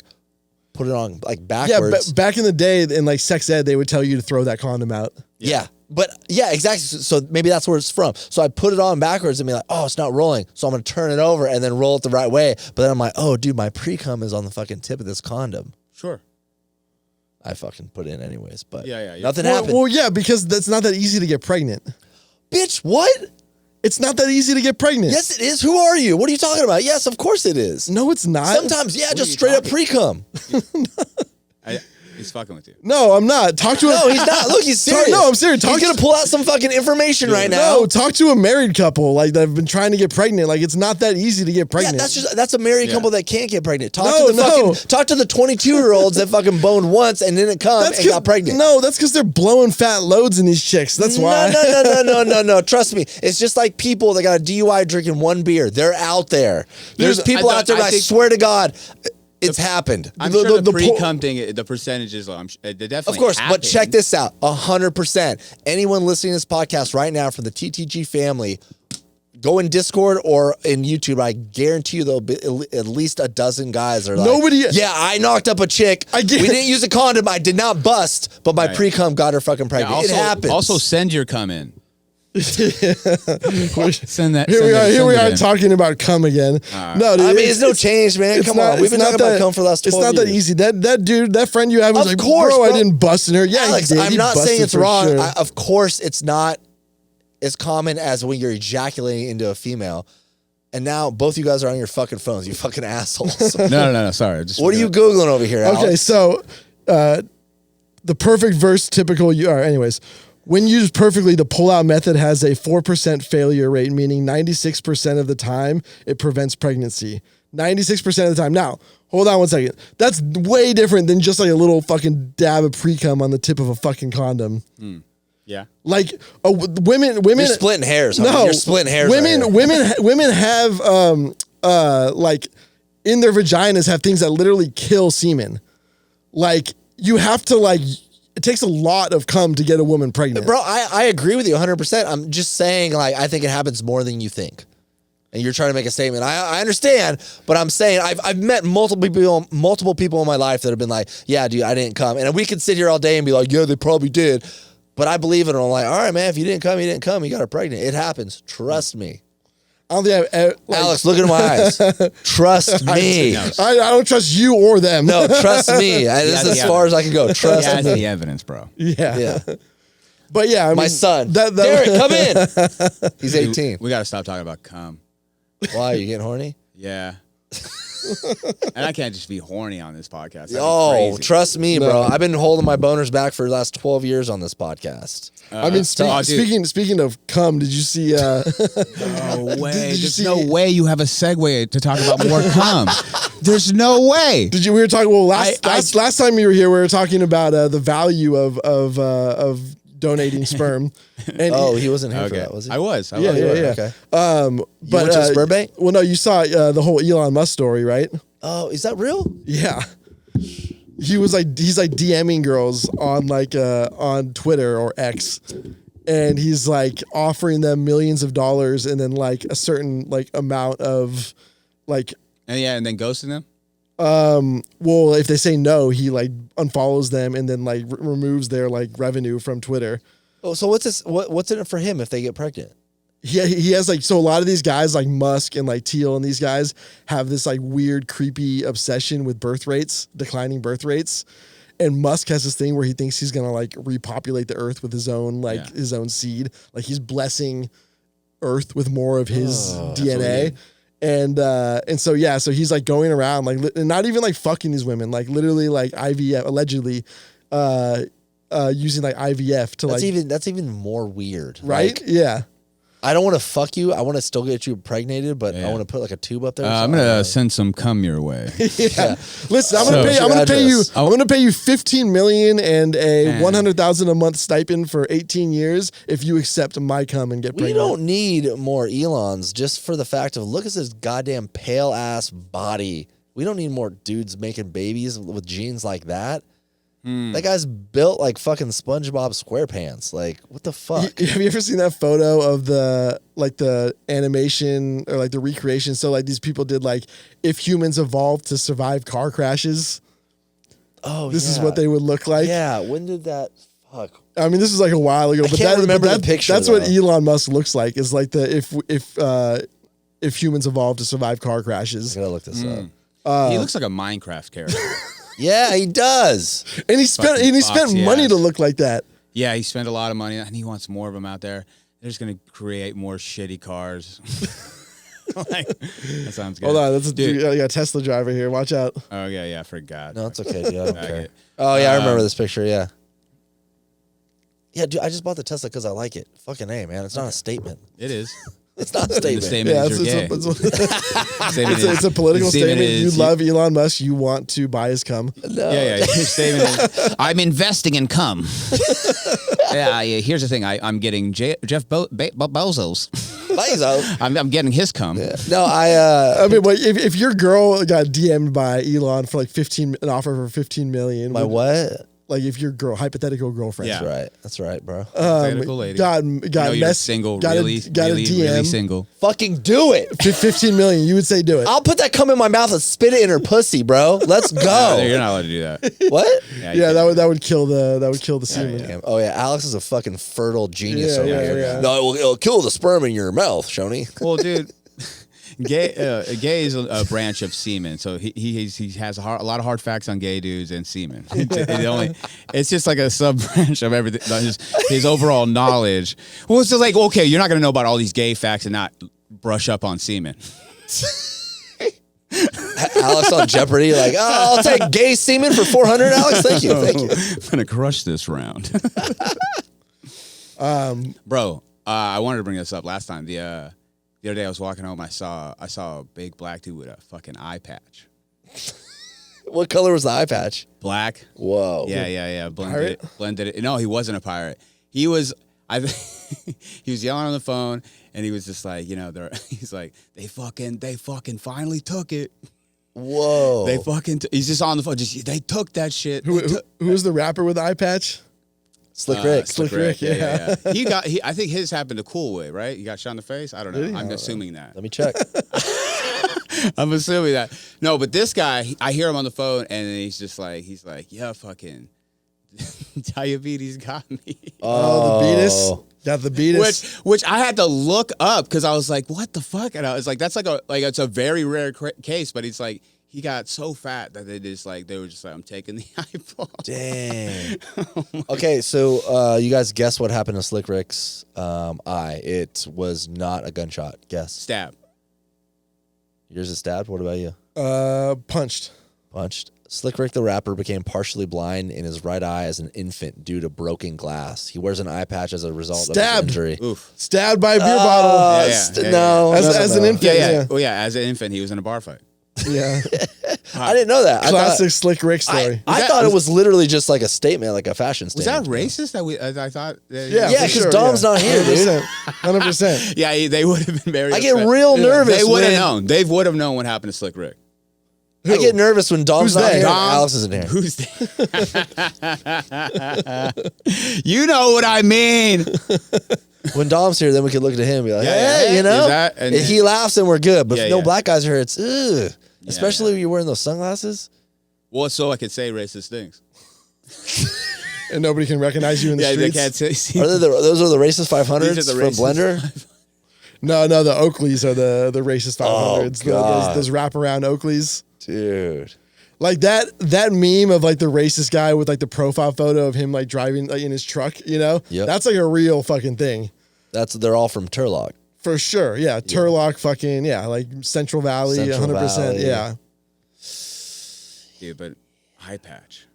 Put it on like backwards. Yeah, back in the day in like sex ed, they would tell you to throw that condom out. Yeah. But yeah, exactly. So maybe that's where it's from. So I put it on backwards and be like, oh, it's not rolling. So I'm going to turn it over and then roll it the right way. But then I'm like, oh, dude, my pre-cum is on the fucking tip of this condom. Sure. I fucking put it in anyways, but yeah. Nothing happened. Well, yeah, because that's not that easy to get pregnant. Bitch, what? It's not that easy to get pregnant. Yes, it is. Who are you? What are you talking about? Yes, of course it is. No, it's not. Sometimes, just straight up pre-cum. He's fucking with you. No, I'm not. Talk to No, he's not. Look, he's serious. No, I'm serious. He's going to pull out some fucking information right now. No, talk to a married couple like that have been trying to get pregnant. Like it's not that easy to get pregnant. Yeah, that's a married couple that can't get pregnant. Talk to the 22-year-olds that fucking boned once and didn't come and got pregnant. No, that's because they're blowing fat loads in these chicks. That's why. No. Trust me. It's just like people that got a DUI drinking one beer. They're out there. There's people out there that I swear to God, it's happened. I'm sure the pre-cum thing, the percentage is low. They definitely of course, happened. but check this out. 100%. Anyone listening to this podcast right now from the TTG family, go in Discord or in YouTube. I guarantee you there'll be at least a dozen guys that are Nobody. Like, yeah, I knocked up a chick. We didn't use a condom. I did not bust, but my pre-cum got her fucking pregnant. It happens. Also, send your cum in. Send that. Here we are talking about cum again. No, dude, I mean, it's no change, man. Come on, we've been talking about cum for the last 12 years. It's not that easy. That dude, that friend you have was like, course, bro, I didn't bust in her. Yeah, Alex, he did. I'm not saying it's wrong. Sure. Of course, it's not as common as when you're ejaculating into a female. And now both you guys are on your fucking phones, you fucking assholes. No. Sorry. What are you Googling over here, Alex? Okay, so the perfect verse typical. Anyways. When used perfectly, the pull-out method has a 4% failure rate, meaning 96% of the time it prevents pregnancy. 96% of the time. Now, hold on one second. That's way different than just like a little fucking dab of pre-cum on the tip of a fucking condom. Yeah. Like women. You're splitting hairs. No, you're splitting hairs. Women have like in their vaginas have things that literally kill semen. Like you have to like. It takes a lot of cum to get a woman pregnant. Bro, I agree with you 100%. I'm just saying, like, I think it happens more than you think. And you're trying to make a statement. I understand, but I'm saying I've met multiple people in my life that have been like, yeah, dude, I didn't come. And we could sit here all day and be like, yeah, they probably did. But I believe it. And I'm like, all right, man, if you didn't come, you didn't come. You got her pregnant. It happens. Trust me. I don't think Alex, look into my eyes. Trust me. I don't trust you or them. No, trust me. This is as far as I can go. Trust me. That's the evidence, bro. Yeah. But yeah, I mean, my son. Derek, come in. He's 18. We got to stop talking about cum. Why? You getting horny? Yeah. And I can't just be horny on this podcast. Oh, trust me, bro. I've been holding my boners back for the last 12 years on this podcast. I mean, speaking of cum, did you see? No way. There's no way you have a segue to talk about more cum. There's no way. Did you? We were talking. Well, last time you were here, we were talking about the value of donating sperm. And he wasn't here for that, was he? I was. Yeah. Okay. But you went to sperm bank? Well, no, you saw the whole Elon Musk story, right? Oh, is that real? Yeah. He's like DMing girls on Twitter or X, and he's like offering them millions of dollars and then like a certain like amount of like and then ghosting them. Well, if they say no, he like unfollows them and then like removes their like revenue from Twitter. Oh, so what's in it for him if they get pregnant? He has like, so a lot of these guys like Musk and like Thiel and these guys have this like weird, creepy obsession with birth rates, declining birth rates. And Musk has this thing where he thinks he's gonna like repopulate the earth with his own his own seed. Like he's blessing Earth with more of his DNA. And so so he's like going around like not even like fucking these women, like literally like IVF, allegedly using like IVF to that's even more weird, right? Like, yeah. I don't want to fuck you. I want to still get you impregnated, but I want to put like a tube up there. I'm gonna send some cum your way. Yeah. Listen, I'm gonna pay you $15 million and a 100,000 a month stipend for 18 years if you accept my cum and get pregnant. We don't need more Elons just for the fact of look at this goddamn pale ass body. We don't need more dudes making babies with genes like that. That guy's built like fucking SpongeBob SquarePants. Like, what the fuck? Have you ever seen that photo of the animation or like the recreation? So like these people did like if humans evolved to survive car crashes. Oh, this is what they would look like. Yeah, when did that? Fuck. I mean, this is like a while ago. I can't remember the picture. That's what Elon Musk looks like. Is like if humans evolved to survive car crashes. I gotta look this up. He looks like a Minecraft character. Yeah, he does. And he spent money to look like that. Yeah, he spent a lot of money, and he wants more of them out there. They're just gonna create more shitty cars. Like, that sounds good. Hold on, that's a Tesla driver here. Watch out. Oh yeah, I forgot. No, it's okay, dude. I don't care. Oh yeah, I remember this picture. Yeah. Yeah, dude, I just bought the Tesla because I like it. Fucking A, man. It's not a statement. It is. It's not a statement. The statement is you're gay. It's a political statement. You love Elon Musk. You want to buy his cum. No. Yeah. Your statement is, I'm investing in cum. Yeah. Here's the thing. I'm getting Jeff Bezos. I'm getting his cum. Yeah. No, I mean, if your girl got DM'd by Elon for like an offer for 15 million. My what? Like if your hypothetical girlfriend. That's right, bro. Hypothetical lady. Got you're single, really single. Fucking do it. 15 million. You would say do it. I'll put that cum in my mouth and spit it in her pussy, bro. Let's go. No, you're not allowed to do that. What? Yeah, that would kill the semen. Yeah. Oh yeah, Alex is a fucking fertile genius over here. Yeah. No, it'll kill the sperm in your mouth, Schoeny. Well, dude. Gay is a branch of semen, so he has a lot of hard facts on gay dudes and semen. It's just like a sub branch of everything. His overall knowledge. Well, it's just like okay, you're not gonna know about all these gay facts and not brush up on semen. Alex on Jeopardy, like, oh, I'll take gay semen for 400. Alex, thank you. I'm gonna crush this round. Bro, I wanted to bring this up last time. The other day I was walking home, I saw a big black dude with a fucking eye patch. What color was the eye patch? Black. Whoa. Yeah. Blended it. No, he wasn't a pirate. He was he was yelling on the phone and he was just like, he's like, they fucking finally took it. Whoa. They fucking he's just on the phone. They took that shit. Who was the rapper with the eye patch? Slick Rick. Slick Rick, yeah. I think his happened the cool way, right? He got shot in the face? I don't know. I'm assuming that. Let me check. I'm assuming that. No, but this guy, I hear him on the phone and he's like, yeah, fucking diabetes got me. Oh, the beatus. Got the beatus. Which I had to look up because I was like, what the fuck? And I was like, that's it's a very rare case, but it's like, he got so fat that they were just like, I'm taking the eyeball. Dang. Okay, so you guys guess what happened to Slick Rick's eye? It was not a gunshot. Guess. Stab. Yours is stabbed. What about you? Punched. Punched. Slick Rick the rapper became partially blind in his right eye as an infant due to broken glass. He wears an eye patch as a result of his injury. Oof. Stabbed by a beer bottle. No. As an infant. Yeah. Well, yeah, as an infant, he was in a bar fight. Yeah. I didn't know that. Classic Slick Rick story. I thought it was literally just like a statement, like a fashion statement. Was that racist? I thought. Yeah, because Dom's not here, dude. 100%. Yeah, they would have been very. I get real nervous. They would have known. They would have known what happened to Slick Rick. I get nervous when Dom's not here. Alex isn't here. Who's You know what I mean. When Dom's here, then we can look at him and be like, hey, if he laughs, then we're good. But if no black guys are here, it's ugh. Especially if you're wearing those sunglasses. Well, so I could say racist things. And nobody can recognize you in the streets? They can't see. Those are the racist 500s from Blender? No, the Oakleys are the racist 500s. Oh, those wraparound Oakleys. Dude. Like that meme of like the racist guy with like the profile photo of him like driving like in his truck, you know? Yep. That's like a real fucking thing. They're all from Turlock. For sure. Yeah. Turlock fucking, yeah. Like Central Valley, Central 100%. Valley. Yeah. Dude, but eye patch.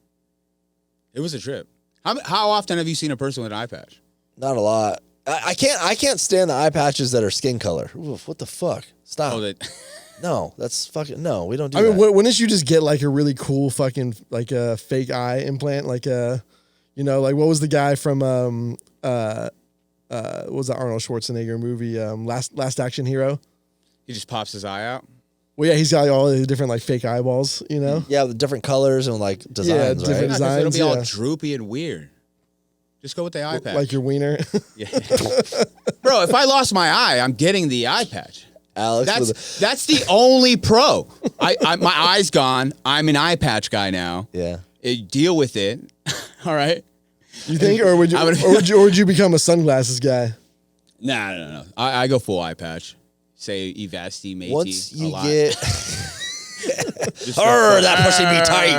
It was a trip. How often have you seen a person with an eye patch? Not a lot. I can't stand the eye patches that are skin color. Oof, what the fuck? Stop. Oh, No, that's fucking no. We don't do I mean, that. wouldn't you just get like a really cool fucking like a fake eye implant? Like you know, like what was the guy from what was the Arnold Schwarzenegger movie? Last Action Hero. he just pops his eye out. Well, yeah, he's got all the different like fake eyeballs, you know? Yeah, the different colors and like designs, different right? Yeah, 'cause designs, it'll be all yeah. droopy and weird. Just go with the eye patch. Like your wiener. Yeah. Bro, if I lost my eye, I'm getting the eye patch. Alex, That's the only pro. My eye's gone. I'm an eye patch guy now. yeah. Deal with it. All right. You think, or would you become a sunglasses guy? No. I go full eye patch. Say Evasti, matey. Once a you lot. get, that pussy be tight.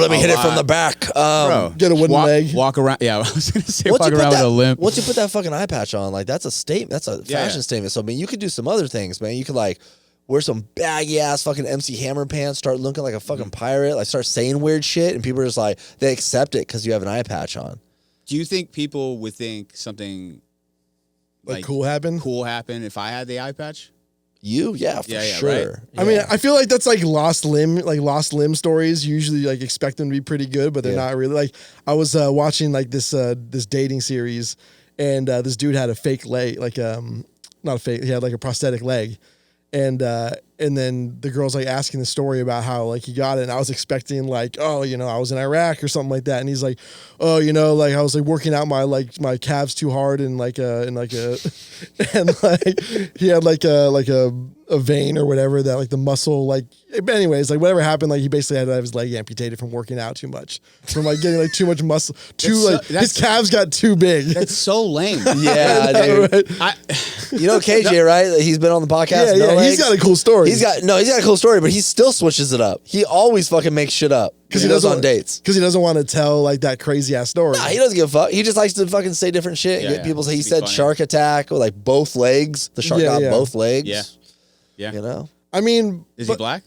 Let me hit it from the back. Bro, Get a wooden leg. Walk around. Yeah, I was gonna say Once walk you put around with that- a limp. Once you put that fucking eye patch on, like that's a statement. That's a fashion statement. So I mean, you could do some other things, man. You could like wear some baggy ass fucking MC Hammer pants, start looking like a fucking pirate, like start saying weird shit, and people are just like they accept it because you have an eye patch on. Do you think people would think something Like cool happened? cool happened if I had the eye patch? Yeah, for sure. right. I mean, I feel like that's like lost limb stories. You usually like expect them to be pretty good, but they're not really. Like I was watching like this dating series, and this dude had a fake leg, like not a fake. He had like a prosthetic leg, and then the girl's like asking the story about how like he got it, and I was expecting like, oh, you know, I was in Iraq or something like that, and he's like, oh, you know, like I was like working out my calves too hard and like and like he had like a vein or whatever that like the muscle like. But anyways, like whatever happened, like he basically had to have his leg amputated from working out too much, from like getting like too much muscle, his calves got too big. That's so lame. Yeah, dude. Right? You know KJ, right? He's been on the podcast. Yeah, he's got a cool story. He's got a cool story, but he still switches it up. He always fucking makes shit up because he goes on dates. Because he doesn't want to tell like that crazy ass story. Nah, he doesn't give a fuck. He just likes to fucking say different shit. Yeah, Get people say he Just be said funny. shark attack or like both legs. The shark got both legs. Yeah. You know? I mean, Is he black?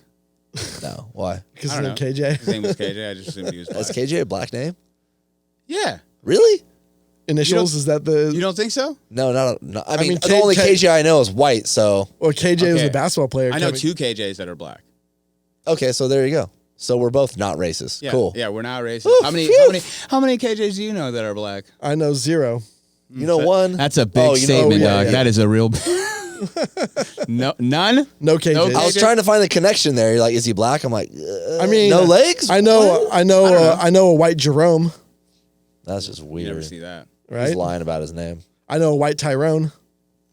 No. Why? because I his don't name know. KJ. His name was KJ. I just assumed he was black. Is KJ a black name? Yeah. Really? Initials, is that the? You don't think so? No, not. I mean, mean, the only KJ I know is white. So Well, KJ was Okay. the basketball player. I know Kevin- 2 KJs that are black. okay, so there you go. So we're both not racist. Yeah. Cool. Yeah, we're not racist. Ooh, How many KJs do you know that are black? I know 0. You know one. That's a big Oh, you know- statement, oh, yeah, dog. yeah. That is a real. No, none. No KJ. No I was KJ? trying to find the connection there. You're like, is he black? I'm like, I mean, no legs. I know. What? I know a white Jerome. That's just You weird. never see that. Right. He's lying about his name. I know a white Tyrone.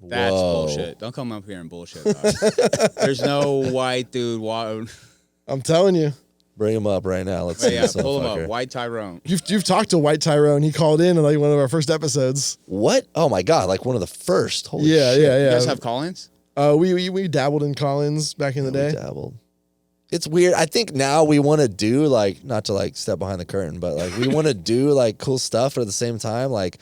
That's Whoa. bullshit. Don't come up here and bullshit. Dog. There's no white dude. I'm telling you. Bring him up right now. Let's Wait, see yeah, this pull him motherfucker. up. White Tyrone. You've talked to white Tyrone. He called in like one of our first episodes. What? Oh my god! Like one of the first. Holy Yeah, shit. yeah, yeah. You guys have call-ins? We dabbled in Collins back in the We day. dabbled. It's weird. I think now we want to do like, not to like step behind the curtain, but like we want to do like cool stuff, but at the same time, like,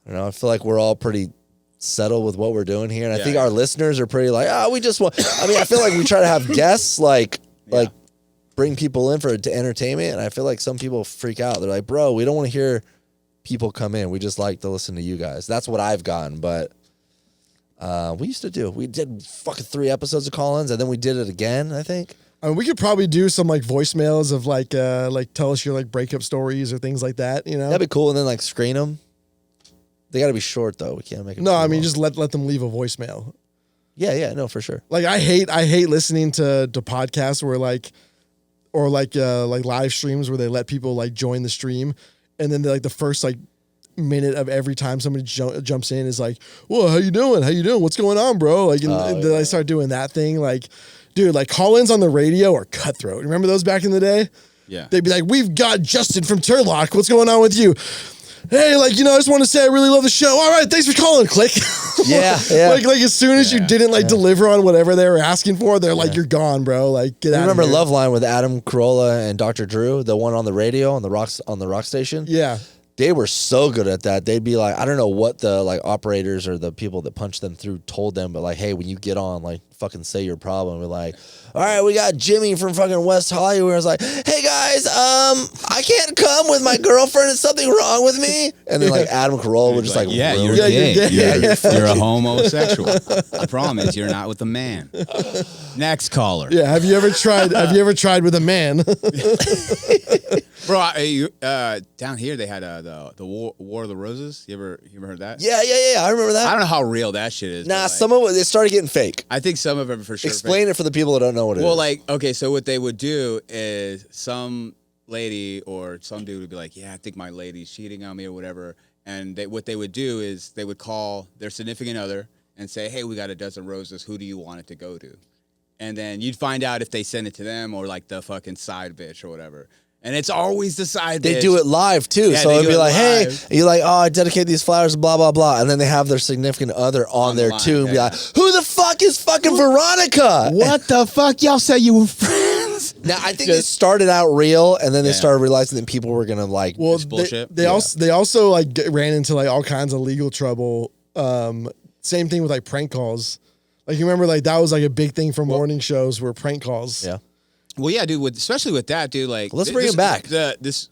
I don't know. I feel like we're all pretty settled with what we're doing here, and I think our listeners are pretty like, we just want. I mean, I feel like we try to have guests like bring people in for entertainment, and I feel like some people freak out. They're like, bro, we don't want to hear people come in. We just like to listen to you guys. That's what I've gotten, but we used to do. We did fucking 3 episodes of Collins, and then we did it again, I think. I mean, we could probably do some like voicemails of like tell us your like breakup stories or things like that. You know, That'd be cool, and then like screen them. They got to be short though. We can't make it. no, too I mean long. just let them leave a voicemail. yeah, no, for sure. Like I hate listening to podcasts where like live streams where they let people like join the stream, and then like the first like minute of every time somebody jumps in is like, "Whoa, how you doing? What's going on, bro?" Like, and then I start doing that thing. Like, dude, like call-ins on the radio are cutthroat. Remember those back in the day? Yeah. They'd be like, "We've got Justin from Turlock. What's going on with you?" hey, like, I just want to say I really love the show. All right, thanks for calling. Click. Yeah. Like as soon as you didn't deliver on whatever they were asking for, they're like, you're gone, bro. Like, get out. Remember of here. Loveline with Adam Carolla and Dr. Drew, the one on the radio on the rock station? Yeah. They were so good at that. They'd be like, I don't know what the like operators or the people that punched them through told them, but like, hey, when you get on, like, fucking say your problem. We're like, all right, we got Jimmy from fucking West Hollywood. I was like, hey guys, I can't come with my girlfriend. Is something wrong with me? And then like Adam Carolla would just like, yeah, ruin you're it. gay. You're a homosexual. The problem is you're not with a man. Next caller. Yeah. Have you ever tried with a man? Bro, down here they had the War of the Roses. You ever heard that? Yeah. I remember that. I don't know how real that shit is. Nah, like, some of it started getting fake. I think some of it for sure. Explain it for the people that don't know what it is. Well, like, okay, so what they would do is some lady or some dude would be like, yeah, I think my lady's cheating on me or whatever. And what they would do is they would call their significant other and say, hey, we got a dozen roses. Who do you want it to go to? And then you'd find out if they send it to them or like the fucking side bitch or whatever. And it's always the side bitch. They do it live too. Yeah, so it'd be like, hey, live. you're like, oh, I dedicate these flowers, blah, blah, blah. And then they have their significant other on there line, too and be yeah. like, who the fuck is fucking Veronica? What the fuck? Y'all said you were friends. Now, I think they started out real and then they started realizing that people were going to like, Well, bullshit. They also like ran into like all kinds of legal trouble. Same thing with like prank calls. Like you remember, like that was like a big thing for morning shows were prank calls. yeah. Well, yeah, dude. Especially with that, dude. Like, Let's bring it back. This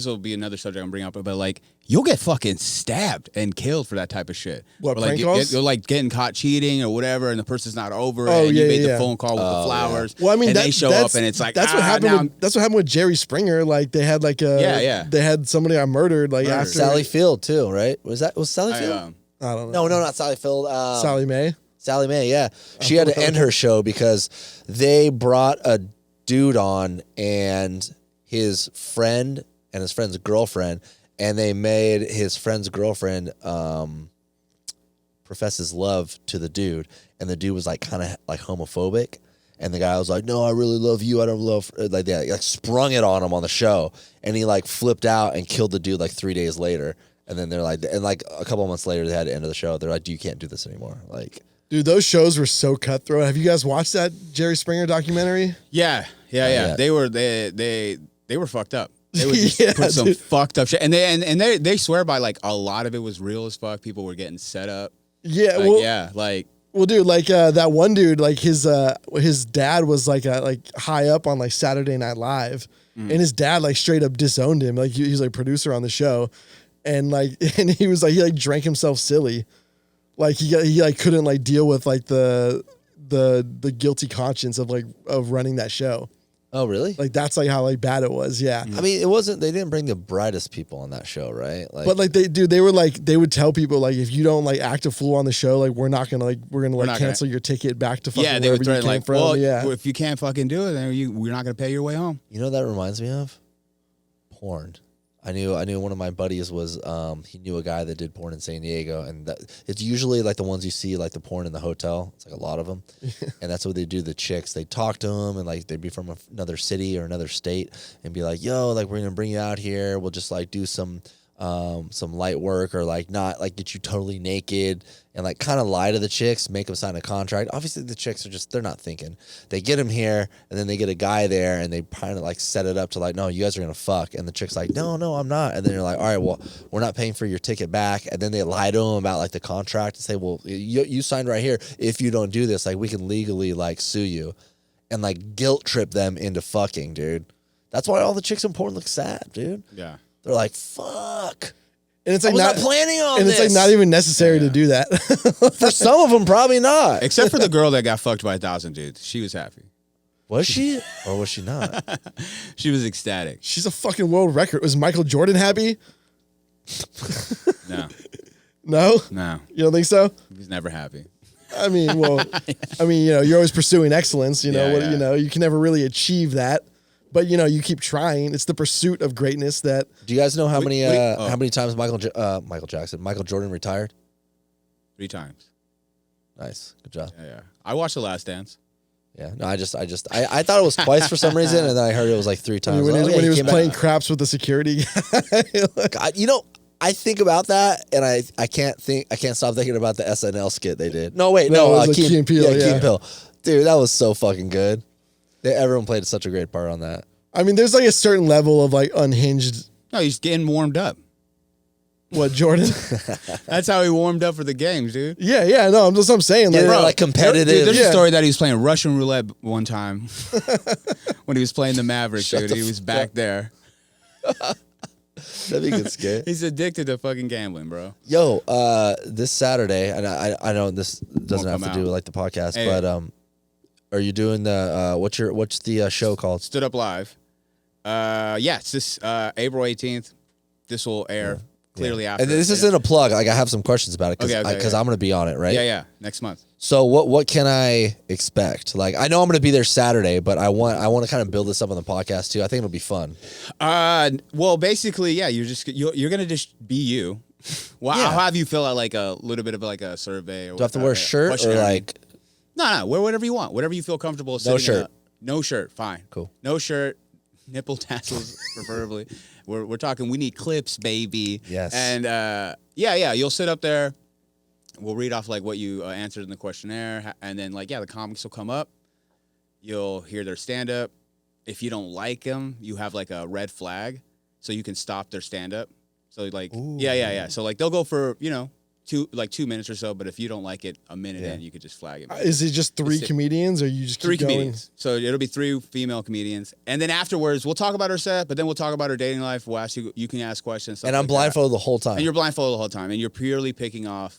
will be another subject I'm bringing up, but like, you'll get fucking stabbed and killed for that type of shit. What, or, like, prank calls? You're like getting caught cheating or whatever, and the person's not over. Oh, and yeah, you made yeah. the phone call with the flowers. Well, I mean, and they show up, and it's like that's what happened. That's what happened with Jerry Springer. Like they had like a they had somebody got murdered. Like after Sally Field too, right? Was Sally Field? I don't know. No, not Sally Field. Sally Mae. Sally Mae, yeah. She had to end her show because they brought a dude on and his friend and his friend's girlfriend, and they made his friend's girlfriend profess his love to the dude, and the dude was like kind of like homophobic, and the guy was like, no, I really love you, I don't love, like they like sprung it on him on the show, and he like flipped out and killed the dude like 3 days later, and then they're like, and like a couple of months later they had to end of the show, they're like, you can't do this anymore, like. Dude, those shows were so cutthroat. Have you guys watched that Jerry Springer documentary? Yeah. They were fucked up. They would just Yeah, put some dude. fucked up shit, and they swear by like a lot of it was real as fuck. People were getting set up. Yeah, Like, well, dude, like that one dude, like his dad was like high up on like Saturday Night Live, and his dad like straight up disowned him. Like he's like producer on the show, and he was like he drank himself silly, like he like couldn't like deal with like the guilty conscience of running that show. Oh, really? Like that's like how like bad it was. Yeah. I mean, it wasn't. They didn't bring the brightest people on that show, right? Like, But like they would tell people like if you don't like act a fool on the show, like we're gonna cancel your ticket back to fucking yeah, they wherever would you threaten came like, from. well, Yeah. if you can't fucking do it, then we're not gonna pay your way home. you know what that reminds me of? Porn. I knew one of my buddies was he knew a guy that did porn in San Diego, and it's usually like the ones you see like the porn in the hotel. It's like a lot of them, and that's what they do. The chicks, they talk to them, and like they'd be from another city or another state, and be like, "Yo, like we're gonna bring you out here. We'll just like do some light work or like not like get you totally naked and like kind of lie to the chicks, make them sign a contract." Obviously the chicks are they're not thinking. They get him here and then they get a guy there and they kind of like set it up to like, no, you guys are going to fuck. And the chick's like, no, I'm not. And then you're like, all right, well, we're not paying for your ticket back. And then they lie to him about like the contract and say, well, you signed right here. If you don't do this, like we can legally like sue you and like guilt trip them into fucking, dude. That's why all the chicks in porn look sad, dude. Yeah. They're like, fuck. And it's like I was not planning on and this. it's like not even necessary to do that. For some of them, probably not. Except for the girl that got fucked by 1,000 dudes. She was happy. Was she? Or was she not? She was ecstatic. She's a fucking world record. Was Michael Jordan happy? No. No? You don't think so? He's never happy. I mean, well, you're always pursuing excellence, you Yeah. you can never really achieve that. But you keep trying. It's the pursuit of greatness that. Do you guys know how many times Michael Jordan retired? 3 times. Nice, good job. Yeah. I watched The Last Dance. Yeah, no, I thought it was twice for some reason, and then I heard it was like 3 times. When he was came playing back. craps with the security guy. God, I think about that, and I can't stop thinking about the SNL skit they did. No, wait, No, no, it was like Key and Peele, Key yeah. and Peele. Dude, that was so fucking good. Everyone played such a great part on that. I mean, there's like a certain level of like unhinged. No, he's getting warmed up. What, Jordan? That's how he warmed up for the games, dude. yeah. No, that's what I'm saying. Like, Yeah, bro, like competitive. Dude, there's Yeah. a story that he was playing Russian roulette one time when he was playing the Mavericks, Shut dude. the He was fuck back up. there. That'd be a good skit. He's addicted to fucking gambling, bro. Yo, this Saturday, and I know this doesn't have come to do out. with like the podcast, Hey. but are you doing the what's the show called? Stood Up Live. It's this April 18th. This will air clearly after. And this isn't a plug. Like I have some questions about it because Okay, I'm going to be on it, right? Yeah, next month. So what can I expect? Like I know I'm going to be there Saturday, but I want to kind of build this up on the podcast too. I think it'll be fun. Well, basically, yeah, you're gonna just be you. Well, Yeah. I'll have you fill out like a little bit of like a survey. Or Do I have to wear a shirt or questionnaire. like? No, wear whatever you want. Whatever you feel comfortable. sitting in shirt. No shirt. Fine. Cool. No shirt. Nipple tassels, preferably. We're talking. We need clips, baby. Yes. And yeah. You'll sit up there. We'll read off like what you answered in the questionnaire, and then like the comics will come up. You'll hear their stand up. If you don't like them, you have like a red flag, so you can stop their stand up. So like yeah. So like they'll go for 2 minutes or so, but if you don't like it, a minute in, you could just flag it. is it just three comedians, or you just Three keep going? comedians. So it'll be 3 female comedians. And then afterwards, we'll talk about her set, but then we'll talk about her dating life. We'll ask you can ask questions. And I'm blindfolded the whole time. And you're blindfolded the whole time. And you're purely picking off,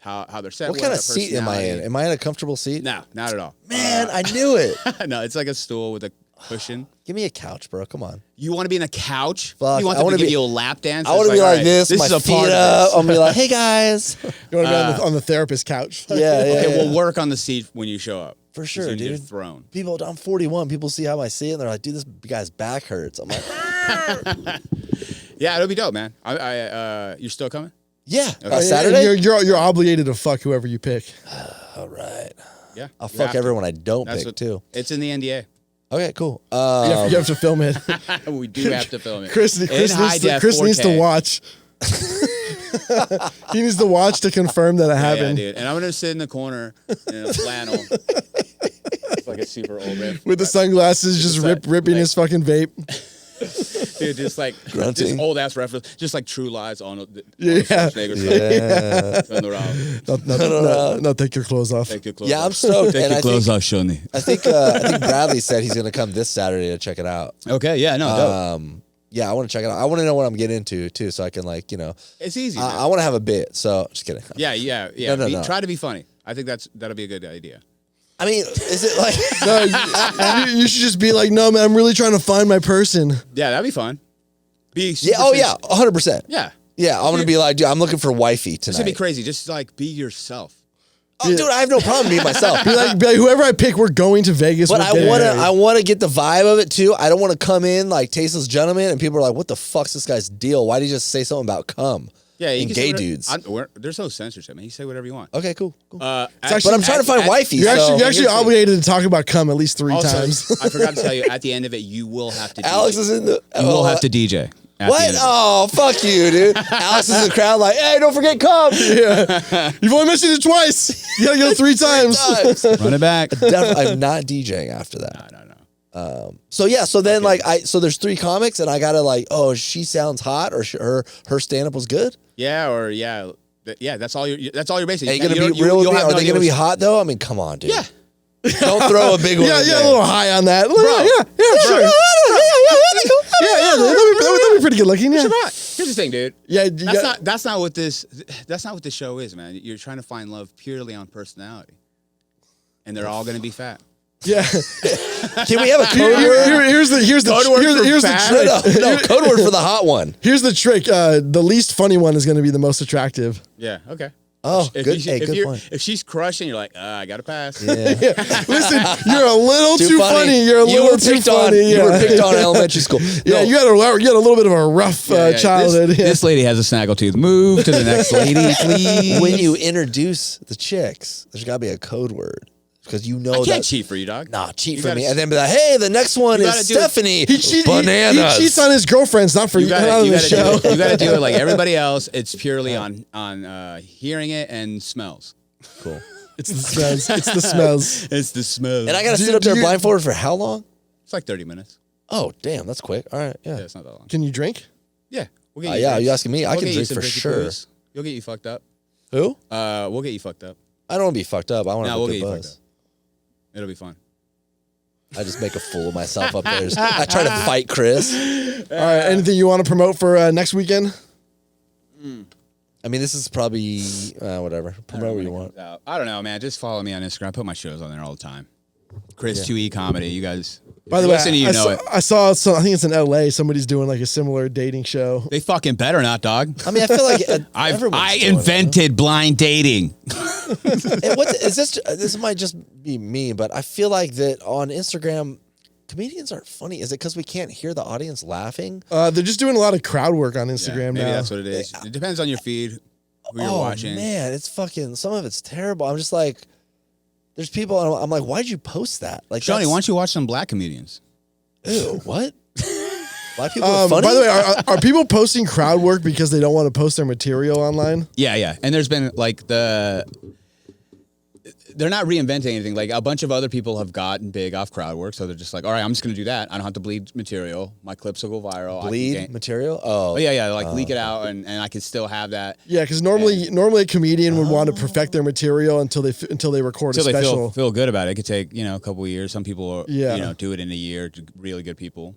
how they're set. What kind of seat am I in? Am I in a comfortable seat? No, not at all. Man, I knew it. No, it's like a stool with a cushion. Give me a couch, bro. Come on. You want to be in a couch? Fuck, You want I them to wanna give be- you a lap dance? I want to It's be all like right, this, This my is a feet part up. of I'm gonna be like, hey guys. You want to be on the therapist couch? Yeah, this. Okay, yeah. we'll work on the seat when you show up. For So sure, you can get dude. Thrown. People, I'm 41. People see how I see it, and they're like, dude, this guy's back hurts. I'm like, Yeah, it'll be dope, man. You're still coming? yeah. Okay. Saturday? You're obligated to fuck whoever you pick. All right. Yeah. I'll you fuck have to. everyone I don't That's pick, what- too. It's in the NDA. Okay, cool. You have to film it. We do have to film it. Chris In needs high def to 4K. watch. He needs to watch to confirm that it Yeah, happened. dude. And I'm gonna sit in the corner in a flannel. It's like a super old man. With the sunglasses, just ripping like- his fucking vape. Dude, just like Grunting. this old ass reference, just like True Lies on the Yeah. Schwarzenegger Yeah. Turn around. No, take your clothes off. Take your clothes Yeah, off. I'm stoked. Take and your I clothes think, off, Schoeny. I think Bradley said he's going to come this Saturday to check it out. Okay, yeah, no, dope. Yeah, I want to check it out. I want to know what I'm getting into, too, so I can, like, It's easy. man. I want to have a bit. So, just kidding. Yeah. No. Try to be funny. I think that'll be a good idea. I mean, is it like... No, you should just be like, no, man, I'm really trying to find my person. Yeah, that'd be fun. Be Yeah, oh, yeah, 100%. Yeah. Yeah, I'm going to be like, dude, I'm looking for wifey It's gonna be tonight. crazy. Just like be yourself. Oh, dude, I have no problem being myself. Be like, whoever I pick, we're going to Vegas. But we're I getting married. want to get the vibe of it too. I don't want to come in like tasteless gentlemen and people are like, "What the fuck's this guy's deal? Why did he just say something about cum?" Yeah, you and can gay say whatever- dudes. There's no censorship, man. You say whatever you want. Okay, cool. But But I'm trying to find wifey. You're so actually obligated to talk about cum at least 3 times. I forgot to tell you. At the end of it, you will have to. Alex DJ. is in the. You will have to DJ. at the What? end of it. Oh, fuck you, dude. Alex is in the crowd like, "Hey, don't forget cum." Yeah. You've only mentioned it twice. You gotta go 3 times. Run it back. Definitely, I'm not DJing after that. No. So yeah, so then so there's 3 comics and I gotta like, oh, she sounds hot or her stand up was good. Yeah, or yeah. That's all you're. That's all you're basing. Are you gonna be real with me? Are they gonna be hot though? I mean, come on, dude. Yeah. Don't throw a big one. Yeah, in a there. little high on that. Bro. Yeah, sure. That'd be pretty good looking. Yeah, Here's the thing, dude. yeah. That's not what this show is, man. You're trying to find love purely on personality, and they're all gonna be fat. Yeah. Can we have a code word? Here's the Code word for here's the fat? trick. No, code word for the hot one. Here's the trick. The least funny one is going to be the most attractive. Yeah. Okay. Oh, If good. you- Hey, if good you're- point. If she's crushing, you're like, I gotta pass. Yeah. Listen, you're a little too funny. You're a You little were too picked on. funny. You were Yeah. picked on in elementary school. Yeah, No, you had a little bit of a rough childhood. This lady has a snaggletooth. Move to the next lady, please. when you introduce the chicks, there's got to be a code word. because you know I that. can't cheat for you, dog. Nah, cheat You for gotta me, and then be like, hey, the next one You is gotta do it. Stephanie. He Bananas. cheats on his girlfriends, not for you. Not on the show. You got to do it like everybody else. It's purely on hearing it and smells. Cool. It's the smells. It's the smells. It's the smells. And I gotta sit up there blindfolded for how long? It's like 30 minutes. Oh, damn, that's quick. All right, yeah. Yeah, it's not that long. Can you drink? Yeah. We'll get Yeah, drinks. you asking me? I We'll can get you drink some for drinky sure. poos. You'll get you fucked up. Who? We'll get you fucked up. I don't want to be fucked up. I want to No, have we'll a get good you fucked buzz. up. It'll be fun. I just make a fool of myself up there. I try to fight Chris. All right. Anything you want to promote for next weekend? I mean, this is probably whatever. Promote what you want. I don't know, man. Just follow me on Instagram. I put my shows on there all the time. Chris 2E Comedy. You guys. By the way, listen, you know it. I saw. So I think it's in LA. Somebody's doing like a similar dating show. They fucking better not, dog. I mean, I feel like I invented blind dating. Is this? This might just be me, but I feel like that on Instagram, comedians aren't funny. Is it because we can't hear the audience laughing? They're just doing a lot of crowd work on Instagram Maybe now. that's what it is. It depends on your feed, who you're watching. Man, it's fucking. Some of it's terrible. I'm just like, there's people. And I'm like, why'd you post that? Like, Schoeny, why don't you watch some black comedians? Ew, what? Black people are funny. By the way, are people posting crowd work because they don't want to post their material online? Yeah. And there's been like they're not reinventing anything. Like a bunch of other people have gotten big off crowd work, so they're just like, all right, I'm just gonna do that. I don't have to bleed material. My clips will go viral. Bleed material? Oh, yeah. Like leak it out, and I can still have that. Yeah, because normally a comedian would want to perfect their material until they record Until a they special. feel good about it. It could take a couple of years. Some people Yeah. do it in a year. To really good people.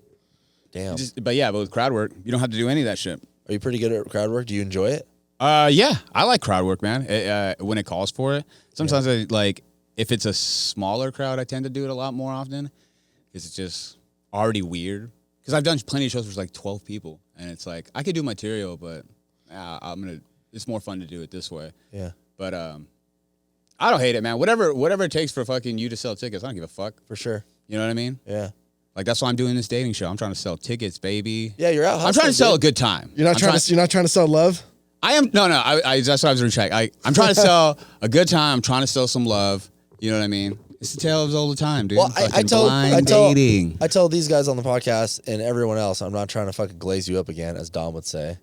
damn. But with crowd work, you don't have to do any of that shit. Are you pretty good at crowd work? Do you enjoy it? Yeah, I like crowd work, man. When it calls for it. Sometimes I like. If it's a smaller crowd, I tend to do it a lot more often because it's just already weird. Because I've done plenty of shows where it's like 12 people, and it's like I could do material, but it's more fun to do it this way. Yeah, but I don't hate it, man. Whatever it takes for fucking you to sell tickets, I don't give a fuck. for sure. You know what I mean? Yeah. Like that's why I'm doing this dating show. I'm trying to sell tickets, baby. Yeah, you're out. I'm trying to sell a good time. You're not trying to sell love. I am no. That's what I was reaching. I'm trying to sell a good time. I'm trying to sell some love. You know what I mean? It's the tale of all the time, dude. Well, I dating. tell these guys on the podcast and everyone else, I'm not trying to fucking glaze you up again, as Dom would say.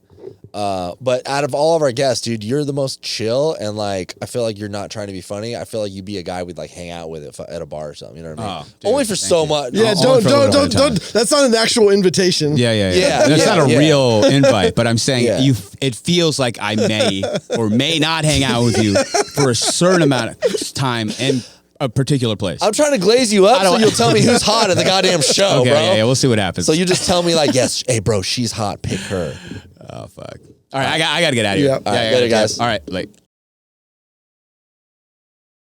But out of all of our guests, dude, you're the most chill, and like I feel like you're not trying to be funny. I feel like you'd be a guy we'd like hang out with at a bar or something. You know what I mean? Oh, dude, Only for so you. much. Yeah, Only for a little bit of don't. That's not an actual invitation. Yeah. Yeah, That's not a real invite, but I'm saying Yeah. it feels like I may or may not hang out with you for a certain amount of time in a particular place. I'm trying to glaze you up so you'll tell me who's hot at the goddamn show, Okay, bro. yeah, we'll see what happens. So you just tell me like, yes, hey, bro, she's hot. Pick her. Oh fuck. All right, I got to get out of here. Yeah. All right, later, guys. All right, like.